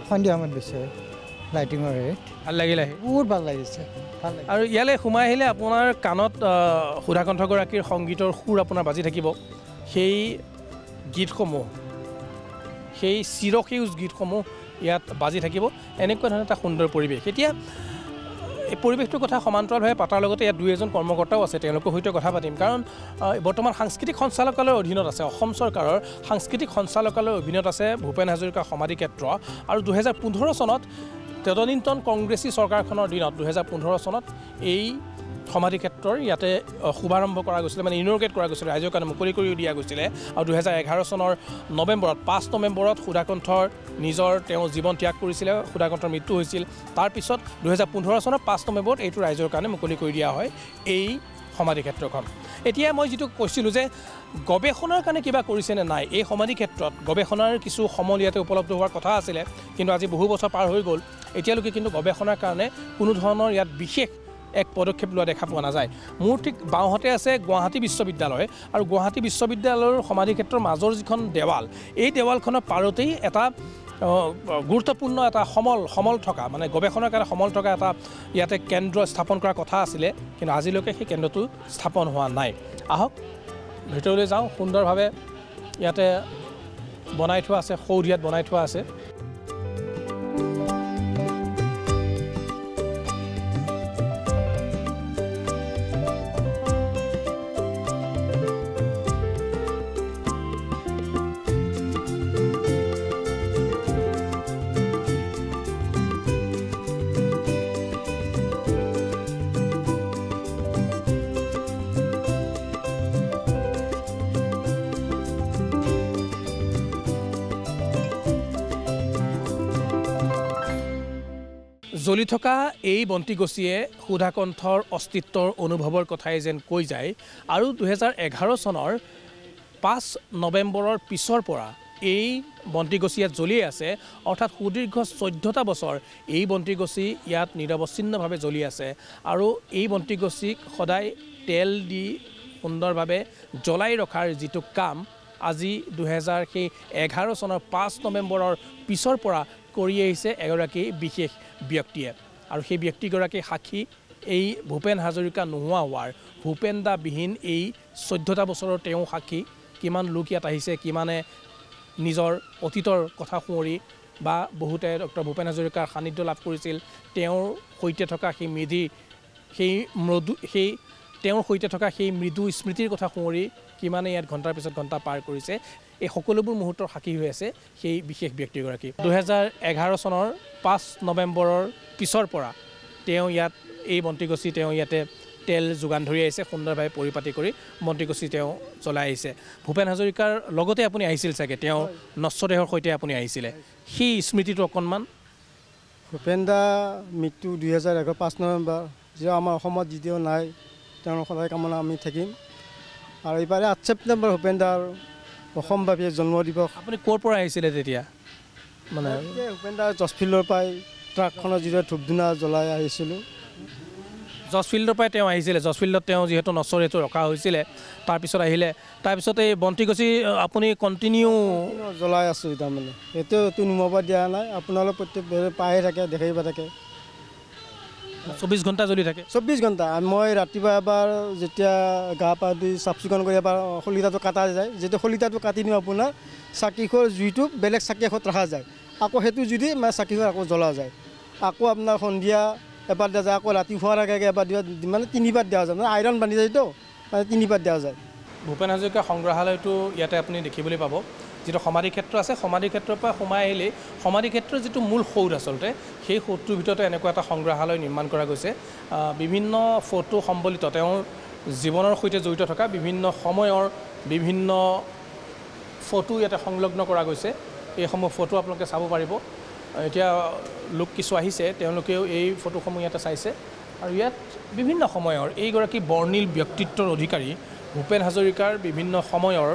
সন্ধিয়া সময়ত বেছি হয় লাইটিঙৰ ৰেট ভাল লাগিলে বহুত ভাল লাগিছে ভাল লাগে আৰু ইয়ালৈ সোমাই আহিলে আপোনাৰ কাণত সুধাকণ্ঠগৰাকীৰ সংগীতৰ সুৰ আপোনাৰ বাজি থাকিব সেই গীতসমূহ সেই চিৰসেউজ গীতসমূহ ইয়াত বাজি থাকিব এনেকুৱা ধৰণৰ এটা সুন্দৰ পৰিৱেশ এতিয়া এই পৰিৱেশটোৰ কথা সমান্তৰালভাৱে পতাৰ লগতে ইয়াত দুই এজন কৰ্মকৰ্তাও আছে তেওঁলোকৰ সৈতে কথা পাতিম কাৰণ বৰ্তমান সাংস্কৃতিক সঞ্চালকালয়ৰ অধীনত আছে অসম চৰকাৰৰ সাংস্কৃতিক সঞ্চালকালয়ৰ অধীনত আছে ভূপেন হাজৰিকা সমাধি ক্ষেত্ৰ আৰু 2015 চনত তদানীন্তন কংগ্ৰেছী চৰকাৰখনৰ দিনত 2015 চনত এই সমাধি ক্ষেত্ৰৰ ইয়াতে শুভাৰম্ভ কৰা গৈছিলে মানে ইনগ্ৰেট কৰা গৈছিলে ৰাইজৰ কাৰণে মুকলি কৰি দিয়া গৈছিলে আৰু 2011 চনৰ নৱেম্বৰত 5 নৱেম্বৰত সুধাকণ্ঠৰ তেওঁ জীৱন ত্যাগ কৰিছিলে সুধাকণ্ঠৰ মৃত্যু হৈছিল তাৰপিছত 2015 চনৰ 5 নৱেম্বৰত এইটো ৰাইজৰ কাৰণে মুকলি কৰি দিয়া হয় এই সমাধিক্ষেত্ৰখন এতিয়া মই যেটো কৈছিলোঁ যে গৱেষণাৰ কাৰণে কিবা কৰিছে নে নাই এই সমাধিক্ষেত্ৰত গৱেষণাৰ কিছু সমল ইয়াতে উপলব্ধ হোৱাৰ কথা আছিলে কিন্তু আজি বহু বছৰ পাৰ হৈ গ'ল এতিয়ালৈকে কিন্তু গৱেষণাৰ কাৰণে কোনো ধৰণৰ ইয়াত বিশেষ এক পদক্ষেপ লোৱা দেখা পোৱা নাযায় মোৰ ঠিক বাওঁহাতে আছে গুৱাহাটী বিশ্ববিদ্যালয় আৰু গুৱাহাটী বিশ্ববিদ্যালয়ৰ সমাধিক্ষেত্ৰৰ মাজৰ যিখন দেৱাল এই দেৱালখনৰ পাৰতেই এটা গুৰুত্বপূৰ্ণ এটা সমল থকা মানে গৱেষণাৰ কাৰণে সমল থকা এটা ইয়াতে কেন্দ্ৰ স্থাপন কৰাৰ কথা আছিলে কিন্তু আজিলৈকে সেই কেন্দ্ৰটো স্থাপন হোৱা নাই আহক ভিতৰলৈ যাওঁ সুন্দৰভাৱে ইয়াতে বনাই থোৱা আছে সৌধিয়াত বনাই থোৱা আছে জ্বলি থকা এই বন্তিগছিয়ে সুধাকণ্ঠৰ অস্তিত্বৰ অনুভৱৰ কথাই যেন কৈ যায় আৰু 2011 চনৰ 5 নৱেম্বৰৰ পিছৰ পৰা এই বন্তিগছি ইয়াত জ্বলি আছে অৰ্থাৎ সুদীৰ্ঘ 14টা বছৰ এই বন্তিগছি ইয়াত নিৰৱচ্ছিন্নভাৱে জ্বলি আছে আৰু এই বন্তিগছিক সদায় তেল দি সুন্দৰভাৱে জ্বলাই ৰখাৰ যিটো কাম আজি 2011 চনৰ 5 নৱেম্বৰৰ পিছৰ পৰা কৰি আহিছে এগৰাকী বিশেষ ব্যক্তিয়ে আৰু সেই ব্যক্তিগৰাকী সাক্ষী এই ভূপেন হাজৰিকা নোহোৱা হোৱাৰ ভূপেন দা বিহীন এই 14টা বছৰৰ তেওঁ সাক্ষী কিমান লোক ইয়াত আহিছে কিমানে নিজৰ অতীতৰ কথা শুৱৰি বা বহুতে ডক্টৰ ভূপেন হাজৰিকাৰ সান্নিধ্য লাভ কৰিছিল তেওঁৰ সৈতে থকা সেই মেধি সেই তেওঁৰ সৈতে থকা সেই মৃদু স্মৃতিৰ কথা শুৱৰি কিমানে ইয়াত ঘণ্টাৰ পিছত ঘণ্টা পাৰ কৰিছে এই সকলোবোৰ মুহূৰ্তৰ সাক্ষী হৈ আছে সেই বিশেষ ব্যক্তিগৰাকী 2011 চনৰ 5 নৱেম্বৰৰ পিছৰ পৰা তেওঁ ইয়াত এই বন্তিগছি তেওঁ ইয়াতে তেল যোগান ধৰি আহিছে সুন্দৰভাৱে পৰিপাতি কৰি বন্তিগছি তেওঁ জ্বলাই আহিছে ভূপেন হাজৰিকাৰ লগতে আপুনি আহিছিল চাগে তেওঁ নশ্বদেহৰ সৈতে আপুনি আহিছিলে সেই স্মৃতিটো অকণমান ভূপেন দা মৃত্যু 2011 5 নৱেম্বৰ যে আমাৰ অসমত যদিও নাই তেওঁৰ সদায় কামনা আমি থাকিম আৰু এইবাৰে 8 ছেপ্টেম্বৰ ভূপেন দাৰ অসমব্যাপী জন্ম দিৱস আপুনি ক'ৰ পৰা আহিছিলে তেতিয়া মানে ভূপেন দাৰ জছফিল্ডৰ পৰাই ট্ৰাকখনৰ যিদৰে ধূপ ধূনা জ্বলাই আহিছিলোঁ জছফিল্ডৰ পৰাই তেওঁ আহিছিলে জছফিল্ডত তেওঁ যিহেতু নশ্বৰ হেতু ৰখা হৈছিলে তাৰপিছত আহিলে তাৰপিছত এই বন্তিগছি আপুনি কণ্টিনিউ জ্বলাই আছোঁ তাৰমানে এইটো নুমাব দিয়া নাই আপোনালোক প্ৰত্যেক পায়ে থাকে দেখাই পাই থাকে 24 ঘণ্টা জ্বলি থাকে 24 ঘণ্টা মই ৰাতিপুৱা এবাৰ যেতিয়া গা পা ধুই চাফ চিকুণ কৰি এবাৰ শলিতাটো কাটা যায় যেতিয়া শলিতাটো কাটি দিওঁ আপোনাৰ চাকিখোৰ জুইটো বেলেগ চাকি এখত ৰখা যায় আকৌ সেইটো যদি মানে চাকিখোৰ আকৌ জ্বলা যায় আকৌ আপোনাৰ সন্ধিয়া এবাৰ দিয়া যায় আকৌ ৰাতি শোৱাৰ আগে আগে এবাৰ দিয়া মানে 3বাৰ দিয়া যায় মানে আইৰণ বান্ধি যায়তো মানে 3বাৰ দিয়া যায় ভূপেন হাজৰিকা সংগ্ৰহালয়টো ইয়াতে আপুনি দেখিবলৈ পাব যেটো সমাধিক্ষেত্ৰ আছে সমাধিক্ষেত্ৰৰ পৰা সোমাই আহিলে সমাধিক্ষেত্ৰৰ যেটো মূল সৌধ আচলতে সেই সৌধটোৰ ভিতৰতে এনেকুৱা এটা সংগ্ৰহালয় নিৰ্মাণ কৰা গৈছে বিভিন্ন ফটো সম্বলিত তেওঁৰ জীৱনৰ সৈতে জড়িত থকা বিভিন্ন সময়ৰ বিভিন্ন ফটো ইয়াতে সংলগ্ন কৰা গৈছে এইসমূহ ফটো আপোনালোকে চাব পাৰিব এতিয়া লোক কিছু আহিছে তেওঁলোকেও এই ফটোসমূহ ইয়াতে চাইছে আৰু ইয়াত বিভিন্ন সময়ৰ এইগৰাকী বৰ্ণিল ব্যক্তিত্বৰ অধিকাৰী ভূপেন হাজৰিকাৰ বিভিন্ন সময়ৰ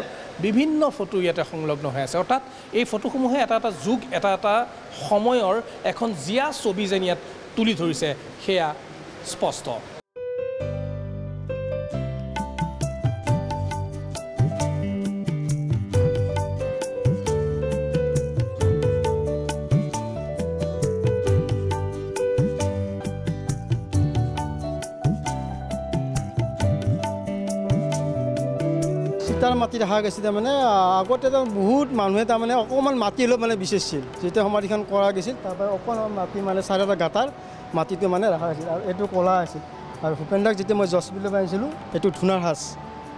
বিভিন্ন ফটো ইয়াতে সংলগ্ন হৈ আছে অৰ্থাৎ এই ফটোসমূহে এটা এটা যুগ এটা এটা সময়ৰ এখন জিয়া ছবি যেন ইয়াত তুলি ধৰিছে সেয়া স্পষ্ট চিতাৰ মাটি দেখা গৈছে তাৰমানে আগতে বহুত মানুহে তাৰমানে অকণমান মাটি হ'লেও মানে বিচাৰিছিল যেতিয়া সমাধিখন কৰা গৈছিল তাৰপৰা অকণমান মাটি মানে 4টা গাঁতাৰ মাটিটো মানে ৰখা হৈছিল আৰু এইটো ক'লা আছিল আৰু ভূপেন দাক যেতিয়া মই জছবিলৰ পৰা আনিছিলোঁ এইটো ধূনাৰ সাজ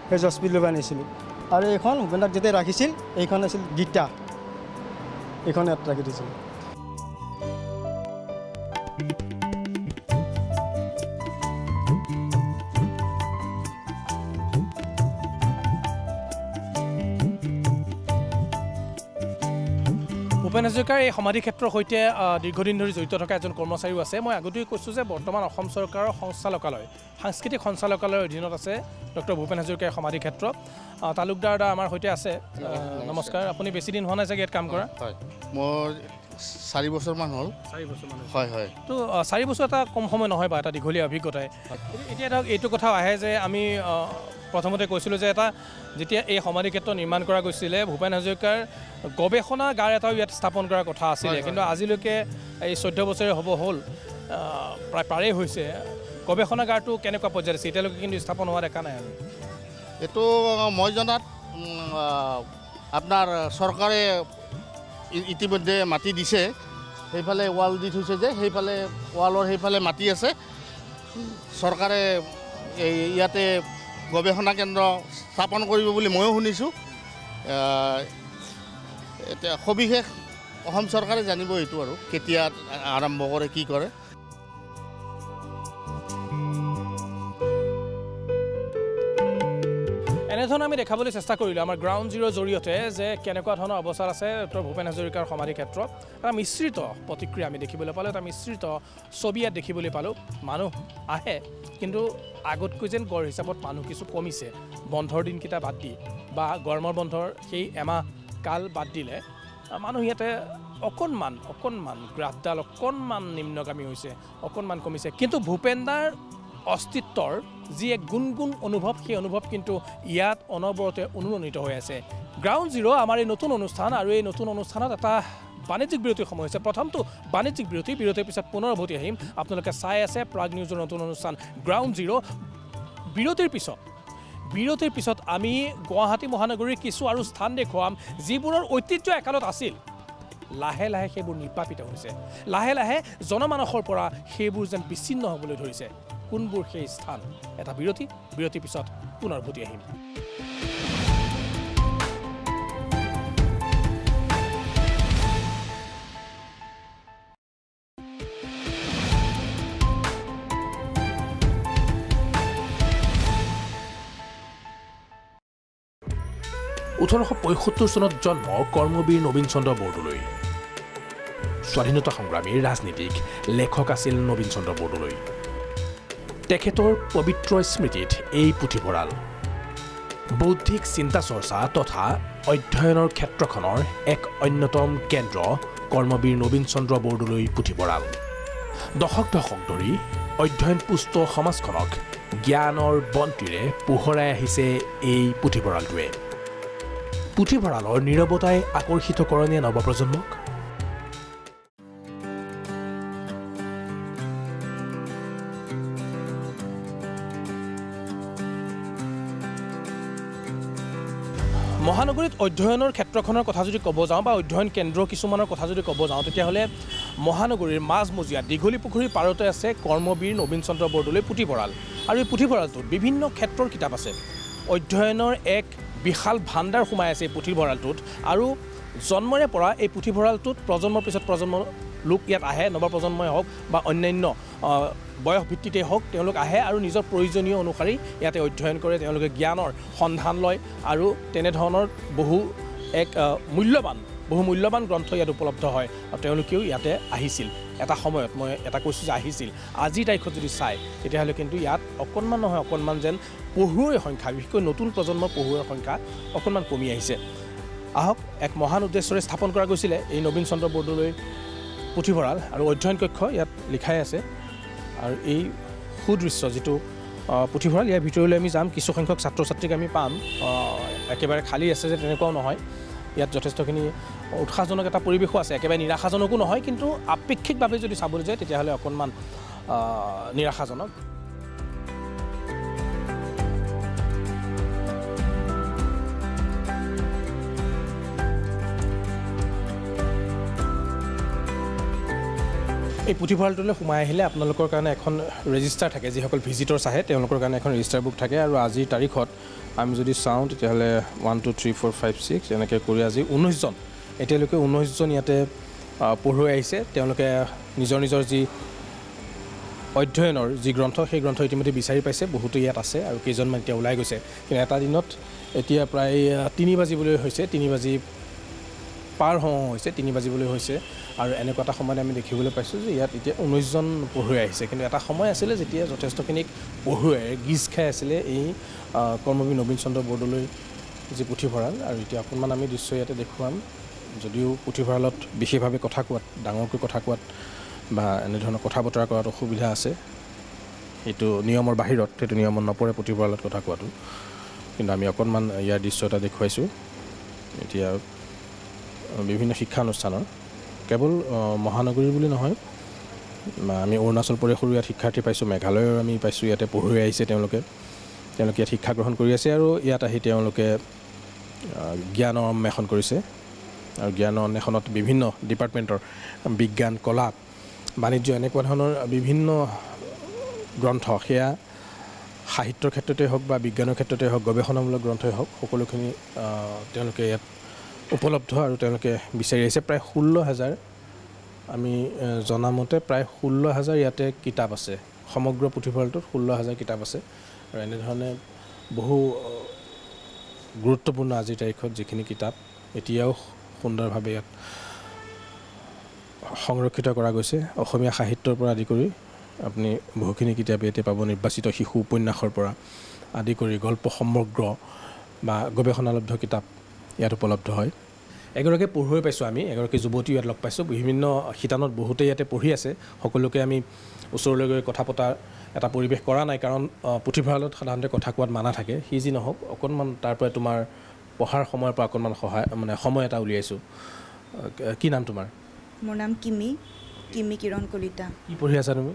সেই জছবিলৰ পৰা আনিছিলোঁ আৰু এইখন ভূপেন দাক যেতিয়া ৰাখিছিল এইখন আছিল গীতা এইখন ইয়াত ৰাখি দিছিল ভূপেন হাজৰিকাৰ এই সমাধি ক্ষেত্ৰৰ সৈতে দীৰ্ঘদিন ধৰি জড়িত থকা এজন কৰ্মচাৰীও আছে মই আগতেই কৈছোঁ যে বৰ্তমান অসম চৰকাৰৰ সঞ্চালকালয় সাংস্কৃতিক সঞ্চালকালয়ৰ অধীনত আছে ডক্টৰ ভূপেন হাজৰিকাৰ সমাধি ক্ষেত্ৰ তালুকদাৰ দা আমাৰ সৈতে আছে নমস্কাৰ আপুনি বেছি দিন হোৱা নাই চাগে ইয়াত কাম কৰা হয় মোৰ 4 বছৰমান হ'ল 4 বছৰমান হয় হয় তো 4 বছৰ এটা কম সময় নহয় বা এটা দীঘলীয়া অভিজ্ঞতাই এতিয়া ধৰক এইটো কথা আহে যে আমি প্ৰথমতে কৈছিলোঁ যে এটা যেতিয়া এই সমাধি ক্ষেত্ৰ নিৰ্মাণ কৰা গৈছিলে ভূপেন হাজৰিকাৰ গৱেষণাগাৰ এটাও ইয়াত স্থাপন কৰাৰ কথা আছিলে কিন্তু আজিলৈকে এই 14 বছৰে হ'ব হ'ল প্ৰায় পাৰেই হৈছে গৱেষণাগাৰটো কেনেকুৱা পৰ্যায়ত আছে এতিয়ালৈকে কিন্তু স্থাপন হোৱা দেখা নাই আমি এইটো মই জনাত আপোনাৰ চৰকাৰে ইতিমধ্যে মাটি দিছে সেইফালে ৱাল দি থৈছে যে সেইফালে ৱালৰ সেইফালে মাটি আছে চৰকাৰে এই ইয়াতে গৱেষণা কেন্দ্ৰ স্থাপন কৰিব বুলি ময়ো শুনিছোঁ এতিয়া সবিশেষ অসম চৰকাৰে জানিব এইটো আৰু কেতিয়া আৰম্ভ কৰে কি কৰে এনেধৰণে আমি দেখাবলৈ চেষ্টা কৰিলোঁ আমাৰ গ্ৰাউণ্ড জিৰোৰ জৰিয়তে যে কেনেকুৱা ধৰণৰ অৱস্থাত আছে ডক্টৰ ভূপেন হাজৰিকাৰ সমাধি ক্ষেত্ৰ এটা মিশ্ৰিত প্ৰতিক্ৰিয়া আমি দেখিবলৈ পালোঁ এটা মিশ্ৰিত ছবি ইয়াত দেখিবলৈ পালোঁ মানুহ আহে কিন্তু আগতকৈ যেন গড় হিচাপত মানুহ কিছু কমিছে বন্ধৰ দিনকেইটা বাদ দি বা গৰমৰ বন্ধৰ সেই এমাহ কাল বাদ দিলে মানুহ ইয়াতে অকণমান গ্ৰাফডাল অকণমান নিম্নগামী হৈছে অকণমান কমিছে কিন্তু ভূপেনদাৰ অস্তিত্বৰ যি এক গুণগুণ অনুভৱ সেই অনুভৱ কিন্তু ইয়াত অনবৰতে অনুৰণিত হৈ আছে গ্ৰাউণ্ড জিৰ' আমাৰ এই নতুন অনুষ্ঠান আৰু এই নতুন অনুষ্ঠানত এটা বাণিজ্যিক বিৰতিৰ সময় হৈছে প্ৰথমটো বাণিজ্যিক বিৰতিৰ পিছত পুনৰ উভতি আহিম আপোনালোকে চাই আছে প্ৰাগ নিউজৰ নতুন অনুষ্ঠান গ্ৰাউণ্ড জিৰ' বিৰতিৰ পিছত আমি গুৱাহাটী মহানগৰীৰ কিছু আৰু স্থান দেখুৱাম যিবোৰৰ ঐতিহ্য একালত আছিল লাহে লাহে সেইবোৰ নিৰ্বাপিত হৈছে লাহে লাহে জনমানসৰ পৰা সেইবোৰ যেন বিচ্ছিন্ন হ'বলৈ ধৰিছে কোনবোৰ সেই স্থান এটা বিৰতিৰ পিছত পুনৰ উভতি আহিম (1875) চনত জন্ম কৰ্মবীৰ নবীন চন্দ্ৰ বৰদলৈ স্বাধীনতা সংগ্ৰামী ৰাজনীতিক লেখক আছিল নবীন চন্দ্ৰ বৰদলৈ তেখেতৰ পবিত্ৰ স্মৃতিত এই পুথিভঁৰাল বৌদ্ধিক চিন্তা চৰ্চা তথা অধ্যয়নৰ ক্ষেত্ৰখনৰ এক অন্যতম কেন্দ্ৰ কৰ্মবীৰ নবীন চন্দ্ৰ বৰদলৈ পুথিভঁৰাল দশক ধৰি অধ্যয়ন পুষ্ট সমাজখনক জ্ঞানৰ বন্তিৰে পোহৰাই আহিছে এই পুথিভঁৰালটোৱে পুথিভঁৰালৰ নীৰৱতাই আকৰ্ষিত কৰণীয় নৱপ্ৰজন্মক মহানগৰীত অধ্যয়নৰ ক্ষেত্ৰখনৰ কথা যদি ক'ব যাওঁ বা অধ্যয়ন কেন্দ্ৰ কিছুমানৰ কথা যদি ক'ব যাওঁ তেতিয়াহ'লে মহানগৰীৰ মাজমজিয়া দীঘলী পুখুৰীৰ পাৰতে আছে কৰ্মবীৰ নবীন চন্দ্ৰ বৰদলৈ পুথিভঁৰাল আৰু এই পুথিভঁৰালটোত বিভিন্ন ক্ষেত্ৰৰ কিতাপ আছে অধ্যয়নৰ এক বিশাল ভাণ্ডাৰ সোমাই আছে এই পুথিভঁৰালটোত আৰু জন্মৰে পৰা এই পুথিভঁৰালটোত প্ৰজন্মৰ পিছত প্ৰজন্ম লোক ইয়াত আহে নৱপ্ৰজন্মই হওক বা অন্যান্য বয়স ভিত্তিতে হওক তেওঁলোক আহে আৰু নিজৰ প্ৰয়োজনীয় অনুসৰি ইয়াতে অধ্যয়ন কৰে তেওঁলোকে জ্ঞানৰ সন্ধান লয় আৰু তেনেধৰণৰ বহু মূল্যৱান গ্ৰন্থ ইয়াত উপলব্ধ হয় আৰু তেওঁলোকেও ইয়াতে আহিছিল এটা সময়ত মই এটা কৈছোঁ যে আহিছিল আজিৰ তাৰিখত যদি চায় তেতিয়াহ'লে কিন্তু ইয়াত অকণমান নহয় অকণমান যেন পঢ়ুৱৈৰ সংখ্যা বিশেষকৈ নতুন প্ৰজন্মৰ পঢ়ুৱৈৰ সংখ্যা অকণমান কমি আহিছে আহক এক মহান উদ্দেশ্যৰে স্থাপন কৰা গৈছিলে এই নবীন চন্দ্ৰ বৰদলৈ পুথিভঁৰাল আৰু অধ্যয়ন কক্ষ ইয়াত লিখাই আছে আৰু এই সুদৃশ্য যিটো পুথিভঁৰাল ইয়াৰ ভিতৰলৈ আমি যাম কিছু সংখ্যক ছাত্ৰ ছাত্ৰীক আমি পাম একেবাৰে খালী আছে যে তেনেকুৱাও নহয় ইয়াত যথেষ্টখিনি উৎসাহজনক এটা পৰিৱেশো আছে একেবাৰে নিৰাশাজনকো নহয় কিন্তু আপেক্ষিকভাৱে যদি চাবলৈ যায় তেতিয়াহ'লে অকণমান নিৰাশাজনক এই পুথিভঁৰালটোলৈ সোমাই আহিলে আপোনালোকৰ কাৰণে এখন ৰেজিষ্টাৰ থাকে যিসকল ভিজিটৰ্ছ আহে তেওঁলোকৰ কাৰণে এখন ৰেজিষ্টাৰ বুক থাকে আৰু আজিৰ তাৰিখত আমি যদি চাওঁ তেতিয়াহ'লে 1 2 3 4 5 6 এনেকৈ কৰি আজি 19জন এতিয়ালৈকে 19জন ইয়াতে পঢ়ুৱৈ আহিছে তেওঁলোকে নিজৰ যি অধ্যয়নৰ যি গ্ৰন্থ সেই গ্ৰন্থ ইতিমধ্যে বিচাৰি পাইছে বহুতো ইয়াত আছে আৰু কেইজনমান এতিয়া ওলাই গৈছে কিন্তু এটা দিনত এতিয়া প্ৰায় 3 বাজিবলৈ হৈছে 3 বাজি পাৰ হওঁ হৈছে 3 বাজিবলৈ হৈছে আৰু এনেকুৱা এটা সময়ত আমি দেখিবলৈ পাইছোঁ যে ইয়াত এতিয়া 19জন পঢ়ুৱৈ আহিছে কিন্তু এটা সময় আছিলে যেতিয়া যথেষ্টখিনি পঢ়ুৱৈয়ে গীজ খাই আছিলে এই কৰ্মবীৰ নবীন চন্দ্ৰ বৰদলৈ যি পুথিভঁৰাল আৰু এতিয়া অকণমান আমি দৃশ্য ইয়াতে দেখুৱাম যদিও পুথিভঁৰালত বিশেষভাৱে কথা কোৱাত ডাঙৰকৈ কথা কোৱাত বা এনেধৰণৰ কথা বতৰা কৰাত অসুবিধা আছে সেইটো নিয়মৰ বাহিৰত সেইটো নিয়মত নপৰে পুথিভঁৰালত কথা কোৱাটো কিন্তু আমি অকণমান ইয়াৰ দৃশ্য এটা দেখুৱাইছোঁ এতিয়া বিভিন্ন শিক্ষানুষ্ঠানৰ কেৱল মহানগৰী বুলি নহয় আমি অৰুণাচল প্ৰদেশৰো ইয়াত শিক্ষাৰ্থী পাইছোঁ মেঘালয়ৰ আমি পাইছোঁ ইয়াতে পঢ়ুৱৈ আহিছে তেওঁলোকে ইয়াত শিক্ষা গ্ৰহণ কৰি আছে আৰু ইয়াত আহি তেওঁলোকে জ্ঞানৰ অন্বেষণ কৰিছে আৰু জ্ঞানৰ অন্বেষণত বিভিন্ন ডিপাৰ্টমেণ্টৰ বিজ্ঞান কলা বাণিজ্য এনেকুৱা ধৰণৰ বিভিন্ন গ্ৰন্থ সেয়া সাহিত্যৰ ক্ষেত্ৰতে হওক বা বিজ্ঞানৰ ক্ষেত্ৰতে হওক গৱেষণামূলক গ্ৰন্থই হওক সকলোখিনি তেওঁলোকে ইয়াত উপলব্ধ আৰু তেওঁলোকে বিচাৰি আহিছে প্ৰায় 16,000 আমি জনামতে প্ৰায় 16,000 ইয়াতে কিতাপ আছে সমগ্ৰ পুথিভঁৰালটোত 16,000 কিতাপ আছে আৰু এনেধৰণে বহু গুৰুত্বপূৰ্ণ আজিৰ তাৰিখত যিখিনি কিতাপ এতিয়াও সুন্দৰভাৱে ইয়াত সংৰক্ষিত কৰা গৈছে অসমীয়া সাহিত্যৰ পৰা আদি কৰি আপুনি বহুখিনি কিতাপ ইয়াতে পাব নিৰ্বাচিত শিশু উপন্যাসৰ পৰা আদি কৰি গল্প সমগ্ৰ বা গৱেষণালব্ধ কিতাপ ইয়াত উপলব্ধ হয় এগৰাকী পঢ়ুৱৈ পাইছোঁ আমি এগৰাকী যুৱতী ইয়াত লগ পাইছোঁ বিভিন্ন শিতানত বহুতেই ইয়াতে পঢ়ি আছে সকলোকে আমি ওচৰলৈ গৈ কথা পতাৰ এটা পৰিৱেশ কৰা নাই কাৰণ পুথিভঁৰালত সাধাৰণতে কথা কোৱাত মানা থাকে সি যি নহওক অকণমান তাৰ পৰা তোমাৰ পঢ়াৰ সময়ৰ পৰা অকণমান সময় এটা উলিয়াইছোঁ কি নাম তোমাৰ মোৰ নাম কিমি কিৰণ কলিতা কি পঢ়ি আছা তুমি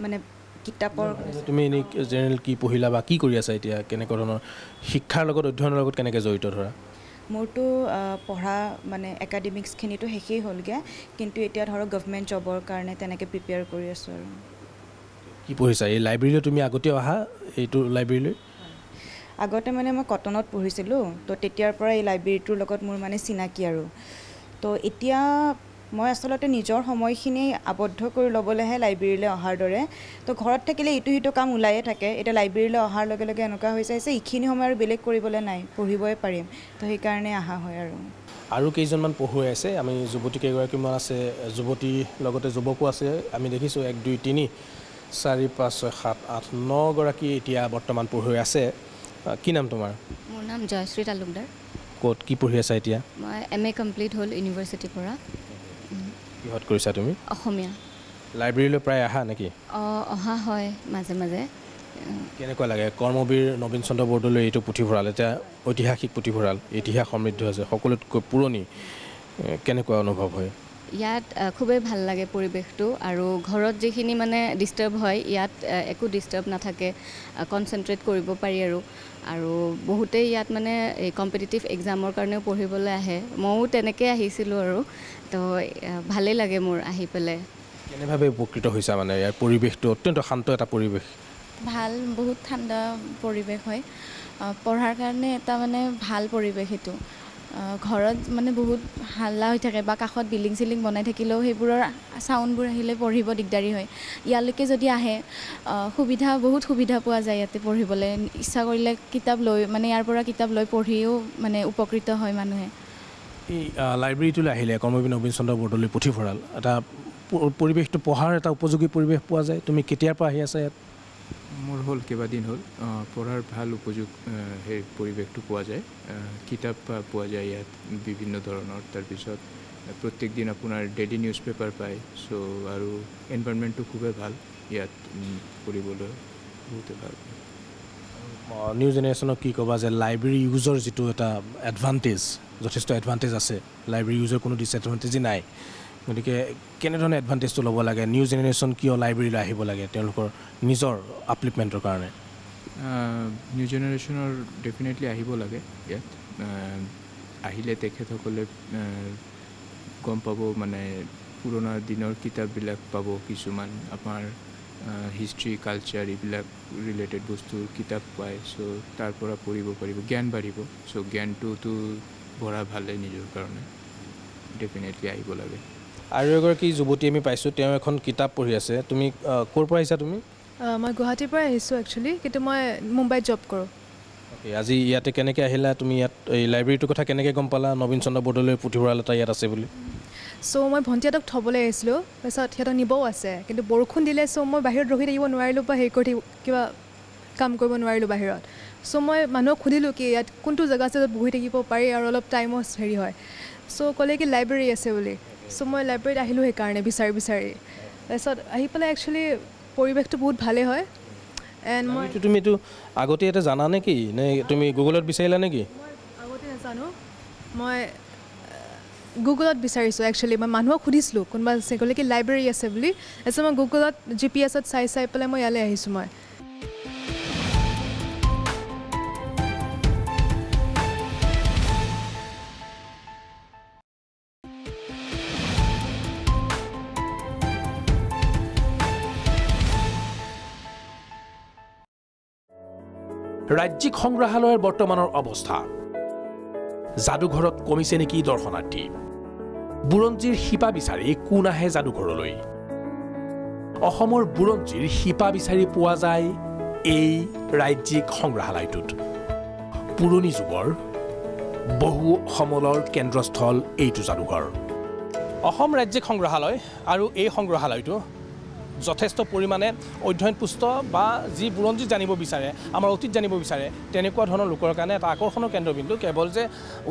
মানে কিতাপৰ তুমি এনেই জেনেৰেল কি পঢ়িলা বা কি কৰি আছা এতিয়া কেনেকুৱা ধৰণৰ শিক্ষাৰ লগত অধ্যয়নৰ লগত কেনেকৈ জড়িত ধৰা মোৰতো পঢ়া মানে একাডেমিক্সখিনিতো শেষেই হ'লগৈ কিন্তু এতিয়া ধৰক গভৰ্ণমেণ্ট জবৰ কাৰণে তেনেকৈ প্ৰিপেয়াৰ কৰি আছোঁ আৰু কি পঢ়িছা এই লাইব্ৰেৰীলৈ তুমি আগতে অহা এইটো লাইব্ৰেৰীলৈ আগতে মানে মই কটনত পঢ়িছিলোঁ তো তেতিয়াৰ পৰা এই লাইব্ৰেৰীটোৰ লগত মোৰ মানে চিনাকি আৰু তো এতিয়া মই আচলতে নিজৰ সময়খিনি আবদ্ধ কৰি ল'বলৈহে লাইব্ৰেৰীলৈ অহাৰ দৰে তো ঘৰত থাকিলে ইটো সিটো কাম ওলায়ে থাকে এতিয়া লাইব্ৰেৰীলৈ অহাৰ লগে লগে এনেকুৱা হৈ যাইছে এইখিনি সময় আৰু বেলেগ কৰিবলৈ নাই পঢ়িবই পাৰিম তো সেইকাৰণে অহা হয় আৰু কেইজনমান পঢ়ুৱৈ আছে আমি যুৱতী কেইগৰাকীমান আছে যুৱতীৰ লগতে যুৱকো আছে আমি দেখিছোঁ 1 2 3 4 5 6 7 8 9 গৰাকী এতিয়া বৰ্তমান পঢ়ুৱৈ আছে কি নাম তোমাৰ মোৰ নাম জয়শ্ৰী তালুকদাৰ ক'ত কি পঢ়ি আছা এতিয়া মই MA কমপ্লিট হ'ল ইউনিভাৰ্চিটিৰ পৰা কিহত কৰিছা তুমি অসমীয়া লাইব্ৰেৰীলৈ প্ৰায় আহা নেকি অহা হয় মাজে মাজে কেনেকুৱা লাগে কৰ্মবীৰ নবীন চন্দ্ৰ বৰদলৈ এইটো পুথিভঁৰাল এতিয়া ঐতিহাসিক পুথিভঁৰাল ইতিহাস সমৃদ্ধ আছে সকলোতকৈ পুৰণি কেনেকুৱা অনুভৱ হয় ইয়াত খুবেই ভাল লাগে পৰিৱেশটো আৰু ঘৰত যিখিনি মানে ডিষ্টাৰ্ব হয় ইয়াত একো ডিষ্টাৰ্ব নাথাকে কনচেনট্ৰেট কৰিব পাৰি আৰু বহুতেই ইয়াত মানে এই কম্পিটিটিভ এক্সামৰ কাৰণেও পঢ়িবলৈ আহে ময়ো তেনেকৈ আহিছিলোঁ আৰু তো ভালেই লাগে মোৰ আহি পেলাই কেনেভাৱে উপকৃত হৈছা মানে ইয়াৰ পৰিৱেশটো অত্যন্ত শান্ত এটা পৰিৱেশ ভাল বহুত ঠাণ্ডা পৰিৱেশ হয় পঢ়াৰ কাৰণে এটা মানে ভাল পৰিৱেশ এইটো ঘৰত মানে বহুত হাল্লা হৈ থাকে বা কাষত বিল্ডিং চিল্ডিং বনাই থাকিলেও সেইবোৰৰ চাউণ্ডবোৰ আহিলে পঢ়িব দিগদাৰী হয় ইয়ালৈকে যদি আহে বহুত সুবিধা পোৱা যায় ইয়াতে পঢ়িবলৈ ইচ্ছা কৰিলে কিতাপ লৈ মানে ইয়াৰ পৰা কিতাপ লৈ পঢ়িও মানে উপকৃত হয় মানুহে এই লাইব্ৰেৰীটোলৈ আহিলে কৰ্মবীৰ নবীন চন্দ্ৰ বৰদলৈ পুথিভঁৰাল এটা পৰিৱেশটো পঢ়াৰ এটা উপযোগী পৰিৱেশ পোৱা যায় তুমি কেতিয়াৰ পৰা আহি আছা ইয়াত মোৰ হ'ল কেইবাদিন হ'ল পঢ়াৰ ভাল উপযোগ সেই পৰিৱেশটো পোৱা যায় কিতাপ পোৱা যায় ইয়াত বিভিন্ন ধৰণৰ তাৰপিছত প্ৰত্যেক দিন আপোনাৰ ডেইলি নিউজ পেপাৰ পায় চ' আৰু এনভাইৰনমেণ্টটো খুবেই ভাল ইয়াত পঢ়িবলৈ বহুতে ভাল নিউ জেনেৰেশ্যনক কি ক'বা যে লাইব্ৰেৰী ইউজৰ যিটো এটা এডভান্টেজ যথেষ্ট এডভান্টেজ আছে লাইব্ৰেৰী ইউজৰ কোনো ডিছএডভান্টেজেই নাই গতিকে কেনেধৰণে এডভান্টেজটো ল'ব লাগে নিউ জেনেৰেশ্যন কিয় লাইব্ৰেৰীলৈ আহিব লাগে তেওঁলোকৰ নিজৰ আপলিপমেণ্টৰ কাৰণে নিউ জেনেৰেশ্যনৰ ডেফিনেটলি আহিব লাগে ইয়াত আহিলে তেখেতসকলে গম পাব মানে পুৰণা দিনৰ কিতাপবিলাক পাব কিছুমান আমাৰ হিষ্ট্ৰী কালচাৰ এইবিলাক ৰিলেটেড বস্তুৰ কিতাপ পায় চ' তাৰ পৰা পঢ়িব পাৰিব জ্ঞান বাঢ়িব চ' জ্ঞানটোতো বঢ়া ভালেই নিজৰ কাৰণে ডেফিনেটলি আহিব লাগে আৰু এগৰাকী যুৱতী আমি পাইছোঁ তেওঁ এখন কিতাপ পঢ়ি আছে তুমি ক'ৰ পৰা আহিছা তুমি মই গুৱাহাটীৰ পৰা আহিছোঁ একচুৱেলি কিন্তু মই মুম্বাইত জব কৰোঁ আজি ইয়াতে কেনেকৈ আহিলা তুমি ইয়াত এই লাইব্ৰেৰীটোৰ কথা কেনেকৈ গম পালা নবীন চন্দ্ৰ বৰদলৈ পুথিভঁৰাল এটা ইয়াত আছে বুলি চ' মই ভণ্টিহঁতক থ'বলৈ আহিছিলোঁ তাৰপিছত সিহঁতক নিবও আছে কিন্তু বৰষুণ দিলে চ' মই বাহিৰত ৰখি থাকিব নোৱাৰিলোঁ বা হেৰি কৰি কিবা কাম কৰিব নোৱাৰিলোঁ বাহিৰত চ' মই মানুহক সুধিলোঁ কি ইয়াত কোনটো জেগা আছে য'ত বহি থাকিব পাৰি আৰু অলপ টাইমো হেৰি হয় চ' ক'লে কি লাইব্ৰেৰী আছে বুলি চ' মই লাইব্ৰেৰীত আহিলোঁ সেইকাৰণে বিচাৰি তাৰপিছত আহি পেলাই একচুৱেলি পৰিৱেশটো বহুত ভালেই হয় এণ্ড মই তুমিতো আগতে ইয়াতে জানা নেকি নে তুমি গুগলত বিচাৰিলা নেকি মই আগতে নাজানো মই গুগলত বিচাৰিছোঁ একচুৱেলি মই মানুহক সুধিছিলোঁ কোনোবা ক'লে কি লাইব্ৰেৰী আছে বুলি তাৰপিছত মই গুগলত GPS-ত চাই পেলাই মই ইয়ালৈ আহিছোঁ মই ৰাজ্যিক সংগ্ৰহালয়ৰ বৰ্তমানৰ অৱস্থা যাদুঘৰত কমিছে নেকি দৰ্শনাৰ্থী বুৰঞ্জীৰ শিপা বিচাৰি কোন আহে যাদুঘৰলৈ অসমৰ বুৰঞ্জীৰ শিপা বিচাৰি পোৱা যায় এই ৰাজ্যিক সংগ্ৰহালয়টোত পুৰণি যুগৰ বহু সমলৰ কেন্দ্ৰস্থল এইটো যাদুঘৰ অসম ৰাজ্যিক সংগ্ৰহালয় আৰু এই সংগ্ৰহালয়টো যথেষ্ট পৰিমাণে অধ্যয়নপুষ্ট বা যি বুৰঞ্জী জানিব বিচাৰে আমাৰ অতীত জানিব বিচাৰে তেনেকুৱা ধৰণৰ লোকৰ কাৰণে এটা আকৰ্ষণৰ কেন্দ্ৰবিন্দু কেৱল যে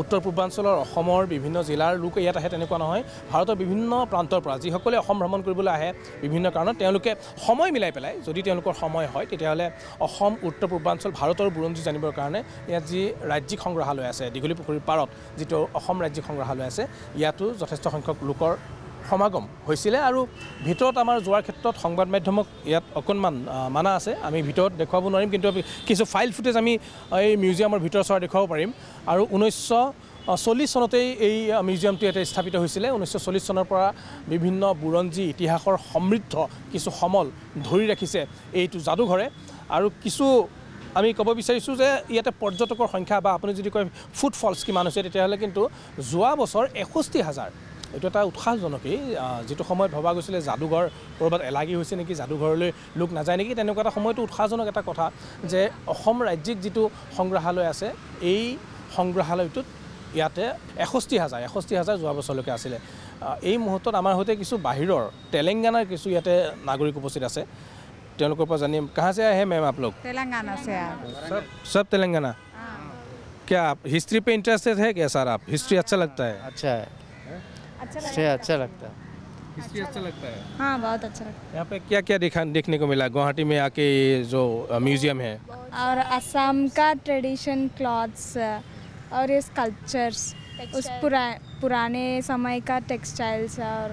উত্তৰ পূৰ্বাঞ্চলৰ অসমৰ বিভিন্ন জিলাৰ লোক ইয়াত আহে তেনেকুৱা নহয় ভাৰতৰ বিভিন্ন প্ৰান্তৰ পৰা যিসকলে অসম ভ্ৰমণ কৰিবলৈ আহে বিভিন্ন কাৰণত তেওঁলোকে সময় মিলাই পেলাই যদি তেওঁলোকৰ সময় হয় তেতিয়াহ'লে অসম উত্তৰ পূৰ্বাঞ্চল ভাৰতৰ বুৰঞ্জী জানিবৰ কাৰণে ইয়াত যি ৰাজ্যিক সংগ্ৰহালয় আছে দীঘলী পুখুৰীৰ পাৰত যিটো অসম ৰাজ্যিক সংগ্ৰহালয় আছে ইয়াতো যথেষ্ট সংখ্যক লোকৰ সমাগম হৈছিলে আৰু ভিতৰত আমাৰ যোৱাৰ ক্ষেত্ৰত সংবাদ মাধ্যমক ইয়াত অকণমান মানা আছে আমি ভিতৰত দেখুৱাব নোৱাৰিম কিন্তু কিছু ফাইল ফুটেজ আমি এই মিউজিয়ামৰ ভিতৰৰ চোৱা দেখুৱাব পাৰিম আৰু 1940 চনতেই এই মিউজিয়ামটো ইয়াতে স্থাপিত হৈছিলে 1940 চনৰ পৰা বিভিন্ন বুৰঞ্জী ইতিহাসৰ সমৃদ্ধ কিছু সমল ধৰি ৰাখিছে এইটো যাদুঘৰে আৰু কিছু আমি ক'ব বিচাৰিছোঁ যে ইয়াতে পৰ্যটকৰ সংখ্যা বা আপুনি যদি কয় ফুটফলছ কিমান হৈছে তেতিয়াহ'লে কিন্তু যোৱা বছৰ 61,000 এইটো এটা উৎসাহজনকেই যিটো সময়ত ভবা গৈছিলে যাদুঘৰ ক'ৰবাত এলাগি হৈছে নেকি যাদুঘৰলৈ লোক নাযায় নেকি তেনেকুৱা এটা সময়টো উৎসাহজনক এটা কথা যে অসম ৰাজ্যিক যিটো সংগ্ৰহালয় আছে এই সংগ্ৰহালয়টোত ইয়াতে 61,000 যোৱা বছৰলৈকে আছিলে এই মুহূৰ্তত আমাৰ সৈতে কিছু বাহিৰৰ তেলেংগানাৰ কিছু ইয়াতে নাগৰিক উপস্থিত আছে তেওঁলোকৰ পৰা জানিম कहाँ से आए हैं मैम आप लोग तेलंगाना से सब तेलंगाना क्या आप हिस्ट्री पे इंटरेस्टेड है क्या सर आप हिस्ट्री अच्छा लगता है अच्छा है अच्छा लगता है हिस्ट्री अच्छा लगता है हाँ बहुत अच्छा लगता यहाँ पे क्या क्या देखने को मिला गुवाहाटी में आके जो म्यूजियम है है और असम का ट्रेडिशन क्लॉथ्स और ये स्कल्पचर्स उस पुराने समय का टेक्सटाइल्स और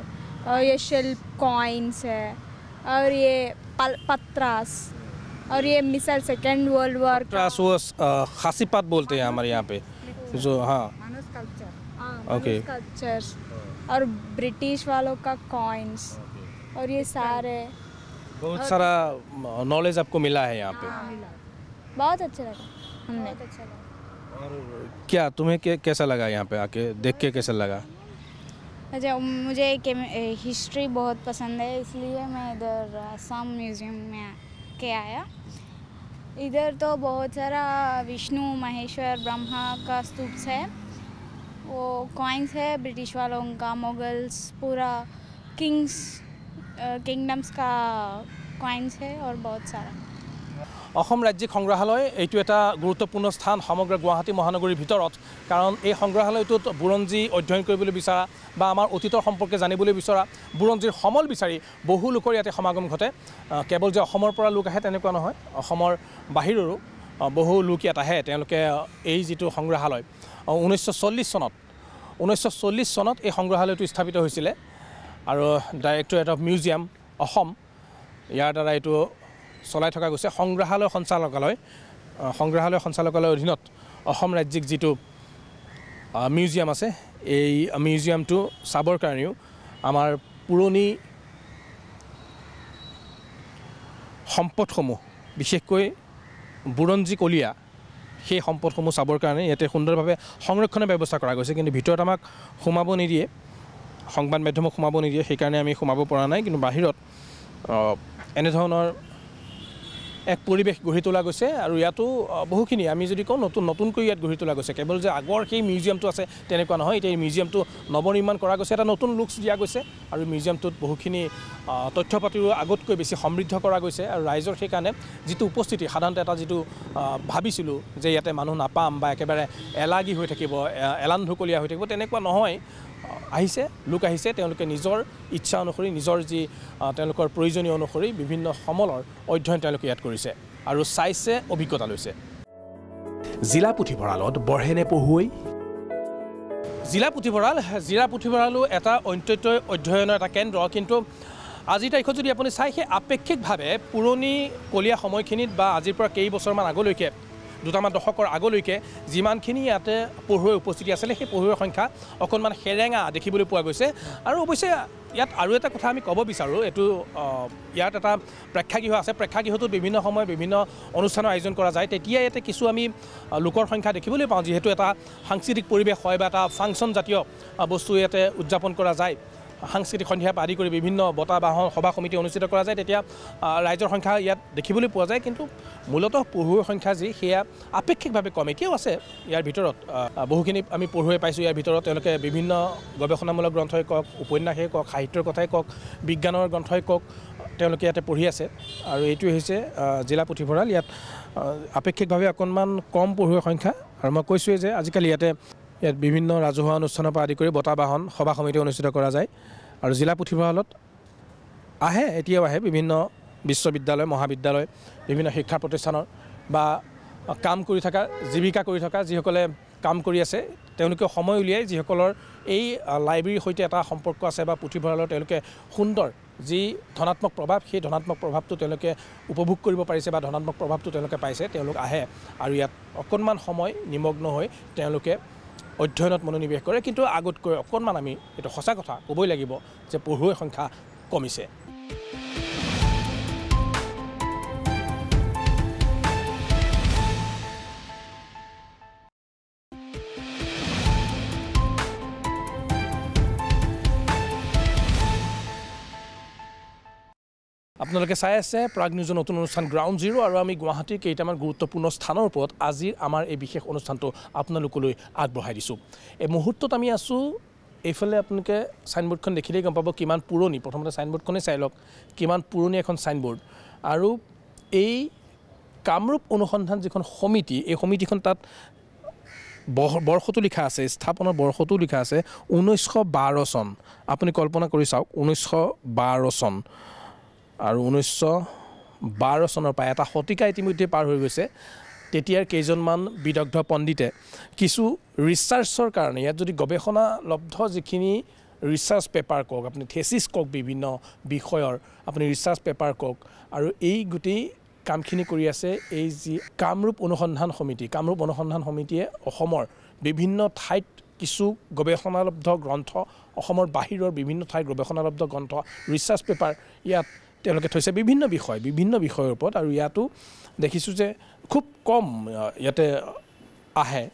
ये शिल्प कॉइन्स है और ये पत्रास और ये मिसाइल सेकेंड वर्ल्ड वॉर ट्रास वो खासी पात बोलते हैं हमारे यहाँ पे जो हाँ ओके स्कल्पचर्स और ब्रिटिश वालों का कॉइन्स और ये सारे बहुत सारा नॉलेज आपको मिला है यहाँ पे बहुत अच्छा लगा हमने और क्या तुम्हें कैसा लगा यहाँ पे आके देख के कैसा लगा अच्छा मुझे हिस्ट्री बहुत पसंद है इसलिए मैं इधर असम म्यूज़ियम में के आया इधर तो बहुत सारा विष्णु महेश्वर ब्रह्मा का स्तूप है वो कॉइन्स है ब्रिटिश वालों का मुगल्स पूरा किंगडम्स का कॉइन्स है और बहुत सारा অসম ৰাজ্যিক সংগ্ৰহালয় এইটো এটা গুৰুত্বপূৰ্ণ স্থান সমগ্ৰ গুৱাহাটী মহানগৰীৰ ভিতৰত কাৰণ এই সংগ্ৰহালয়টোত বুৰঞ্জী অধ্যয়ন কৰিবলৈ বিচৰা বা আমাৰ অতীতৰ সম্পৰ্কে জানিবলৈ বিচৰা বুৰঞ্জীৰ সমল বিচাৰি বহু লোকৰ ইয়াতে সমাগম ঘটে কেৱল যে অসমৰ পৰা লোক আহে তেনেকুৱা নহয় অসমৰ বাহিৰৰো বহু লোক ইয়াত আহে তেওঁলোকে এই যিটো সংগ্ৰহালয় 1940 চনত এই সংগ্ৰহালয়টো স্থাপিত হৈছিলে আৰু ডাইৰেক্টৰেট অফ মিউজিয়াম অসম ইয়াৰ দ্বাৰা এইটো চলাই থকা গৈছে সংগ্ৰহালয় সঞ্চালকালয়ৰ অধীনত অসম ৰাজ্যিক যিটো মিউজিয়াম আছে এই মিউজিয়ামটো চাবৰ কাৰণেও আমাৰ পুৰণি সম্পদসমূহ বিশেষকৈ বুৰঞ্জীকলীয়া সেই সম্পদসমূহ চাবৰ কাৰণে ইয়াতে সুন্দৰভাৱে সংৰক্ষণৰ ব্যৱস্থা কৰা গৈছে কিন্তু ভিতৰত আমাক সোমাব নিদিয়ে সংবাদ মাধ্যমক সোমাব নিদিয়ে সেইকাৰণে আমি সোমাব পৰা নাই কিন্তু বাহিৰত এনেধৰণৰ এক পৰিৱেশ গঢ়ি তোলা গৈছে আৰু ইয়াতো বহুখিনি আমি যদি কওঁ নতুনকৈ ইয়াত গঢ়ি তোলা গৈছে কেৱল যে আগৰ সেই মিউজিয়ামটো আছে তেনেকুৱা নহয় এতিয়া এই মিউজিয়ামটো নৱনিৰ্মাণ কৰা গৈছে এটা নতুন লুকছ দিয়া গৈছে আৰু মিউজিয়ামটোত বহুখিনি তথ্য পাতিও আগতকৈ বেছি সমৃদ্ধ কৰা গৈছে আৰু ৰাইজৰ সেইকাৰণে যিটো উপস্থিতি সাধাৰণতে এটা যিটো ভাবিছিলোঁ যে ইয়াতে মানুহ নাপাম বা একেবাৰে এলাগী হৈ থাকিব এলান্ধকলীয়া হৈ থাকিব তেনেকুৱা নহয় আহিছে লোক আহিছে তেওঁলোকে নিজৰ ইচ্ছা অনুসৰি নিজৰ যি তেওঁলোকৰ প্ৰয়োজনীয় অনুসৰি বিভিন্ন সমলৰ অধ্যয়ন তেওঁলোকে ইয়াত কৰিছে আৰু চাইছে অভিজ্ঞতা লৈছে জিলা পুথিভঁৰালত বঢ়েনে পঢ়ুৱৈ জিলা পুথিভঁৰালো এটা অত্যন্তই অধ্যয়নৰ এটা কেন্দ্ৰ কিন্তু আজিৰ তাৰিখত যদি আপুনি চাই সেই আপেক্ষিকভাৱে পুৰণি কলীয়া সময়খিনিত বা আজিৰ পৰা কেইবছৰমান আগলৈকে দুটামান দশকৰ আগলৈকে যিমানখিনি ইয়াতে পঢ়ুৱৈ উপস্থিতি আছিলে সেই পঢ়ুৱৈৰ সংখ্যা অকণমান সেৰেঙা দেখিবলৈ পোৱা গৈছে আৰু অৱশ্যে ইয়াত আৰু এটা কথা আমি ক'ব বিচাৰোঁ এইটো ইয়াত এটা প্ৰেক্ষাগৃহ আছে প্ৰেক্ষাগৃহটোত বিভিন্ন সময়ত বিভিন্ন অনুষ্ঠানৰ আয়োজন কৰা যায় তেতিয়া ইয়াতে কিছু আমি লোকৰ সংখ্যা দেখিবলৈ পাওঁ যিহেতু এটা সাংস্কৃতিক পৰিৱেশ হয় বা এটা ফাংচন জাতীয় বস্তু ইয়াতে উদযাপন কৰা যায় সাংস্কৃতিক সন্ধিয়া আদি কৰি বিভিন্ন বঁটা বাহন সভা সমিতি অনুষ্ঠিত কৰা যায় তেতিয়া ৰাইজৰ সংখ্যা ইয়াত দেখিবলৈ পোৱা যায় কিন্তু মূলতঃ পঢ়ুৱৈৰ সংখ্যা যি সেয়া আপেক্ষিকভাৱে কম এতিয়াও আছে ইয়াৰ ভিতৰত বহুখিনি আমি পঢ়ুৱৈ পাইছোঁ ইয়াৰ ভিতৰত তেওঁলোকে বিভিন্ন গৱেষণামূলক গ্ৰন্থই কওক উপন্যাসেই কওক সাহিত্যৰ কথাই কওক বিজ্ঞানৰ গ্ৰন্থই কওক তেওঁলোকে ইয়াতে পঢ়ি আছে আৰু এইটোৱে হৈছে জিলা পুথিভঁৰাল ইয়াত আপেক্ষিকভাৱে অকণমান কম পঢ়ুৱৈৰ সংখ্যা আৰু মই কৈছোঁৱেই যে আজিকালি ইয়াত বিভিন্ন ৰাজহুৱা অনুষ্ঠানৰ পৰা আদি কৰি বঁটা বাহন সভা সমিতি অনুষ্ঠিত কৰা যায় আৰু জিলা পুথিভঁৰালত এতিয়াও আহে বিভিন্ন বিশ্ববিদ্যালয় মহাবিদ্যালয় বিভিন্ন শিক্ষা প্ৰতিষ্ঠানৰ বা কাম কৰি থকা জীৱিকা কৰি থকা যিসকলে কাম কৰি আছে তেওঁলোকে সময় উলিয়াই যিসকলৰ এই লাইব্ৰেৰীৰ সৈতে এটা সম্পৰ্ক আছে বা পুথিভঁৰালৰ তেওঁলোকে সুন্দৰ যি ধনাত্মক প্ৰভাৱ সেই ধনাত্মক প্ৰভাৱটো তেওঁলোকে উপভোগ কৰিব পাৰিছে বা ধনাত্মক প্ৰভাৱটো তেওঁলোকে পাইছে তেওঁলোক আহে আৰু ইয়াত অকণমান সময় নিমগ্ন হৈ তেওঁলোকে অধ্যয়নত মনোনিৱেশ কৰে কিন্তু আগতকৈ অকণমান আমি এইটো সঁচা কথা ক'বই লাগিব যে পঢ়ুৱৈৰ সংখ্যা কমিছে আপোনালোকে চাই আছে প্ৰাগ নিউজৰ নতুন অনুষ্ঠান গ্ৰাউণ্ড জিৰ' আৰু আমি গুৱাহাটীৰ কেইটামান গুৰুত্বপূৰ্ণ স্থানৰ ওপৰত আজিৰ আমাৰ এই বিশেষ অনুষ্ঠানটো আপোনালোকলৈ আগবঢ়াই দিছোঁ এই মুহূৰ্তত আমি আছোঁ এইফালে আপোনালোকে চাইনবোৰ্ডখন দেখিলেই গম পাব কিমান পুৰণি প্ৰথমতে চাইনবোৰ্ডখনেই চাই লওক কিমান পুৰণি এখন চাইনবোৰ্ড আৰু এই কামৰূপ অনুসন্ধান যিখন সমিতি এই সমিতিখন তাত বৰ্ষটো লিখা আছে স্থাপনৰ বৰ্ষটো লিখা আছে 1912 চন আপুনি কল্পনা কৰি চাওক 1912 চন আৰু 1912 চনৰ পৰা এটা শতিকা ইতিমধ্যে পাৰ হৈ গৈছে তেতিয়াৰ কেইজনমান বিদগ্ধ পণ্ডিতে কিছু ৰিচাৰ্চৰ কাৰণে ইয়াত যদি গৱেষণালব্ধ যিখিনি ৰিচাৰ্চ পেপাৰ কওক আপুনি থেচিছ কওক বিভিন্ন বিষয়ৰ আপুনি ৰিচাৰ্চ পেপাৰ কওক আৰু এই গোটেই কামখিনি কৰি আছে এই যি কামৰূপ অনুসন্ধান সমিতিয়ে অসমৰ বিভিন্ন ঠাইত কিছু গৱেষণালব্ধ গ্ৰন্থ অসমৰ বাহিৰৰ বিভিন্ন ঠাইৰ গৱেষণালব্ধ গ্ৰন্থ ৰিচাৰ্চ পেপাৰ ইয়াত তেওঁলোকে থৈছে বিভিন্ন বিষয়ৰ ওপৰত আৰু ইয়াতো দেখিছোঁ যে খুব কম ইয়াতে আহে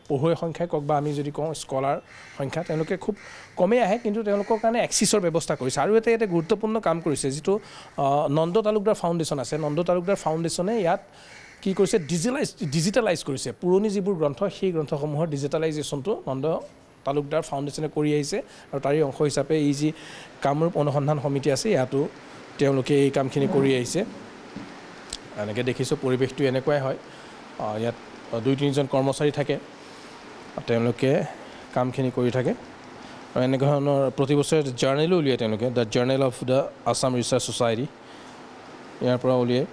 পঢ়ুৱৈৰ সংখ্যাই কওক বা আমি যদি কওঁ স্কলাৰ সংখ্যা তেওঁলোকে খুব কমেই আহে কিন্তু তেওঁলোকৰ কাৰণে এক্সিছৰ ব্যৱস্থা কৰিছে আৰু এটা গুৰুত্বপূৰ্ণ কাম কৰিছে যিটো নন্দ তালুকদাৰ ফাউণ্ডেশ্যন আছে নন্দ তালুকদাৰ ফাউণ্ডেশ্যনে ইয়াত কি কৰিছে ডিজিটেলাইজ কৰিছে পুৰণি যিবোৰ গ্ৰন্থ সেই গ্ৰন্থসমূহৰ ডিজিটেলাইজেশ্যনটো নন্দ তালুকদাৰ ফাউণ্ডেশ্যনে কৰি আহিছে আৰু তাৰে অংশ হিচাপে এই যি কামৰূপ অনুসন্ধান সমিতি আছে ইয়াতো তেওঁলোকে এই কামখিনি কৰি আহিছে এনেকৈ দেখিছোঁ পৰিৱেশটো এনেকুৱাই হয় ইয়াত 2-3জন কৰ্মচাৰী থাকে তেওঁলোকে কামখিনি কৰি থাকে আৰু এনেকুৱা ধৰণৰ প্ৰতি বছৰে জাৰ্নেলো উলিয়াই তেওঁলোকে the journal of the Assam research society ইয়াৰ পৰা উলিয়াই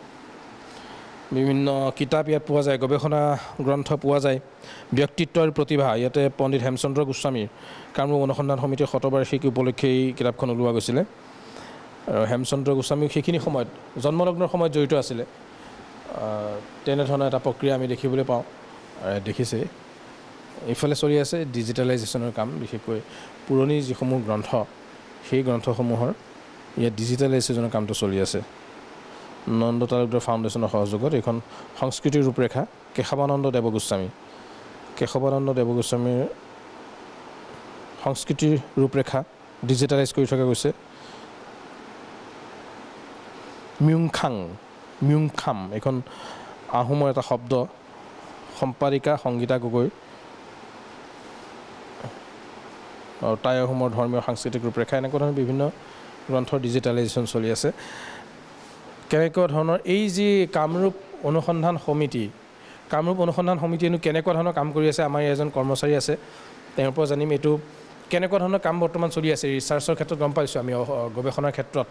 বিভিন্ন কিতাপ ইয়াত পোৱা যায় গৱেষণা গ্ৰন্থ পোৱা যায় ব্যক্তিত্ব আৰু প্ৰতিভা ইয়াতে পণ্ডিত হেমচন্দ্ৰ গোস্বামীৰ কামৰূপ অনুসন্ধান সমিতিৰ শতবাৰ্ষিকী উপলক্ষে এই কিতাপখন ওলোৱা গৈছিলে আৰু হেমচন্দ্ৰ গোস্বামী সেইখিনি সময়ত জন্মলগ্নৰ সময়ত জড়িত আছিলে তেনেধৰণৰ এটা প্ৰক্ৰিয়া আমি দেখিবলৈ পাওঁ দেখিছে এইফালে চলি আছে ডিজিটেলাইজেশ্যনৰ কাম বিশেষকৈ পুৰণি যিসমূহ গ্ৰন্থ সেই গ্ৰন্থসমূহৰ ইয়াত ডিজিটেলাইজেশ্যনৰ কামটো চলি আছে নন্দ তালুকদাৰ ফাউণ্ডেশ্যনৰ সহযোগত এইখন সংস্কৃতিৰ ৰূপৰেখা কেশৱানন্দ দেৱগোস্বামীৰ সংস্কৃতিৰ ৰূপৰেখা ডিজিটেলাইজ কৰি থকা গৈছে মিউংখাং মিউংখাম এখন আহোমৰ এটা শব্দ সম্পাদিকা সংগীতা গগৈ আৰু টাই আহোমৰ ধৰ্মীয় সাংস্কৃতিক ৰূপৰেখা এনেকুৱা ধৰণৰ বিভিন্ন গ্ৰন্থৰ ডিজিটেলাইজেশ্যন চলি আছে কেনেকুৱা ধৰণৰ এই যি কামৰূপ অনুসন্ধান সমিতিয়েনো কেনেকুৱা ধৰণৰ কাম কৰি আছে আমাৰ এজন কৰ্মচাৰী আছে তেওঁৰ পৰা জানিম এইটো কেনেকুৱা ধৰণৰ কাম বৰ্তমান চলি আছে ৰিচাৰ্চৰ ক্ষেত্ৰত গম পাইছোঁ আমি গৱেষণাৰ ক্ষেত্ৰত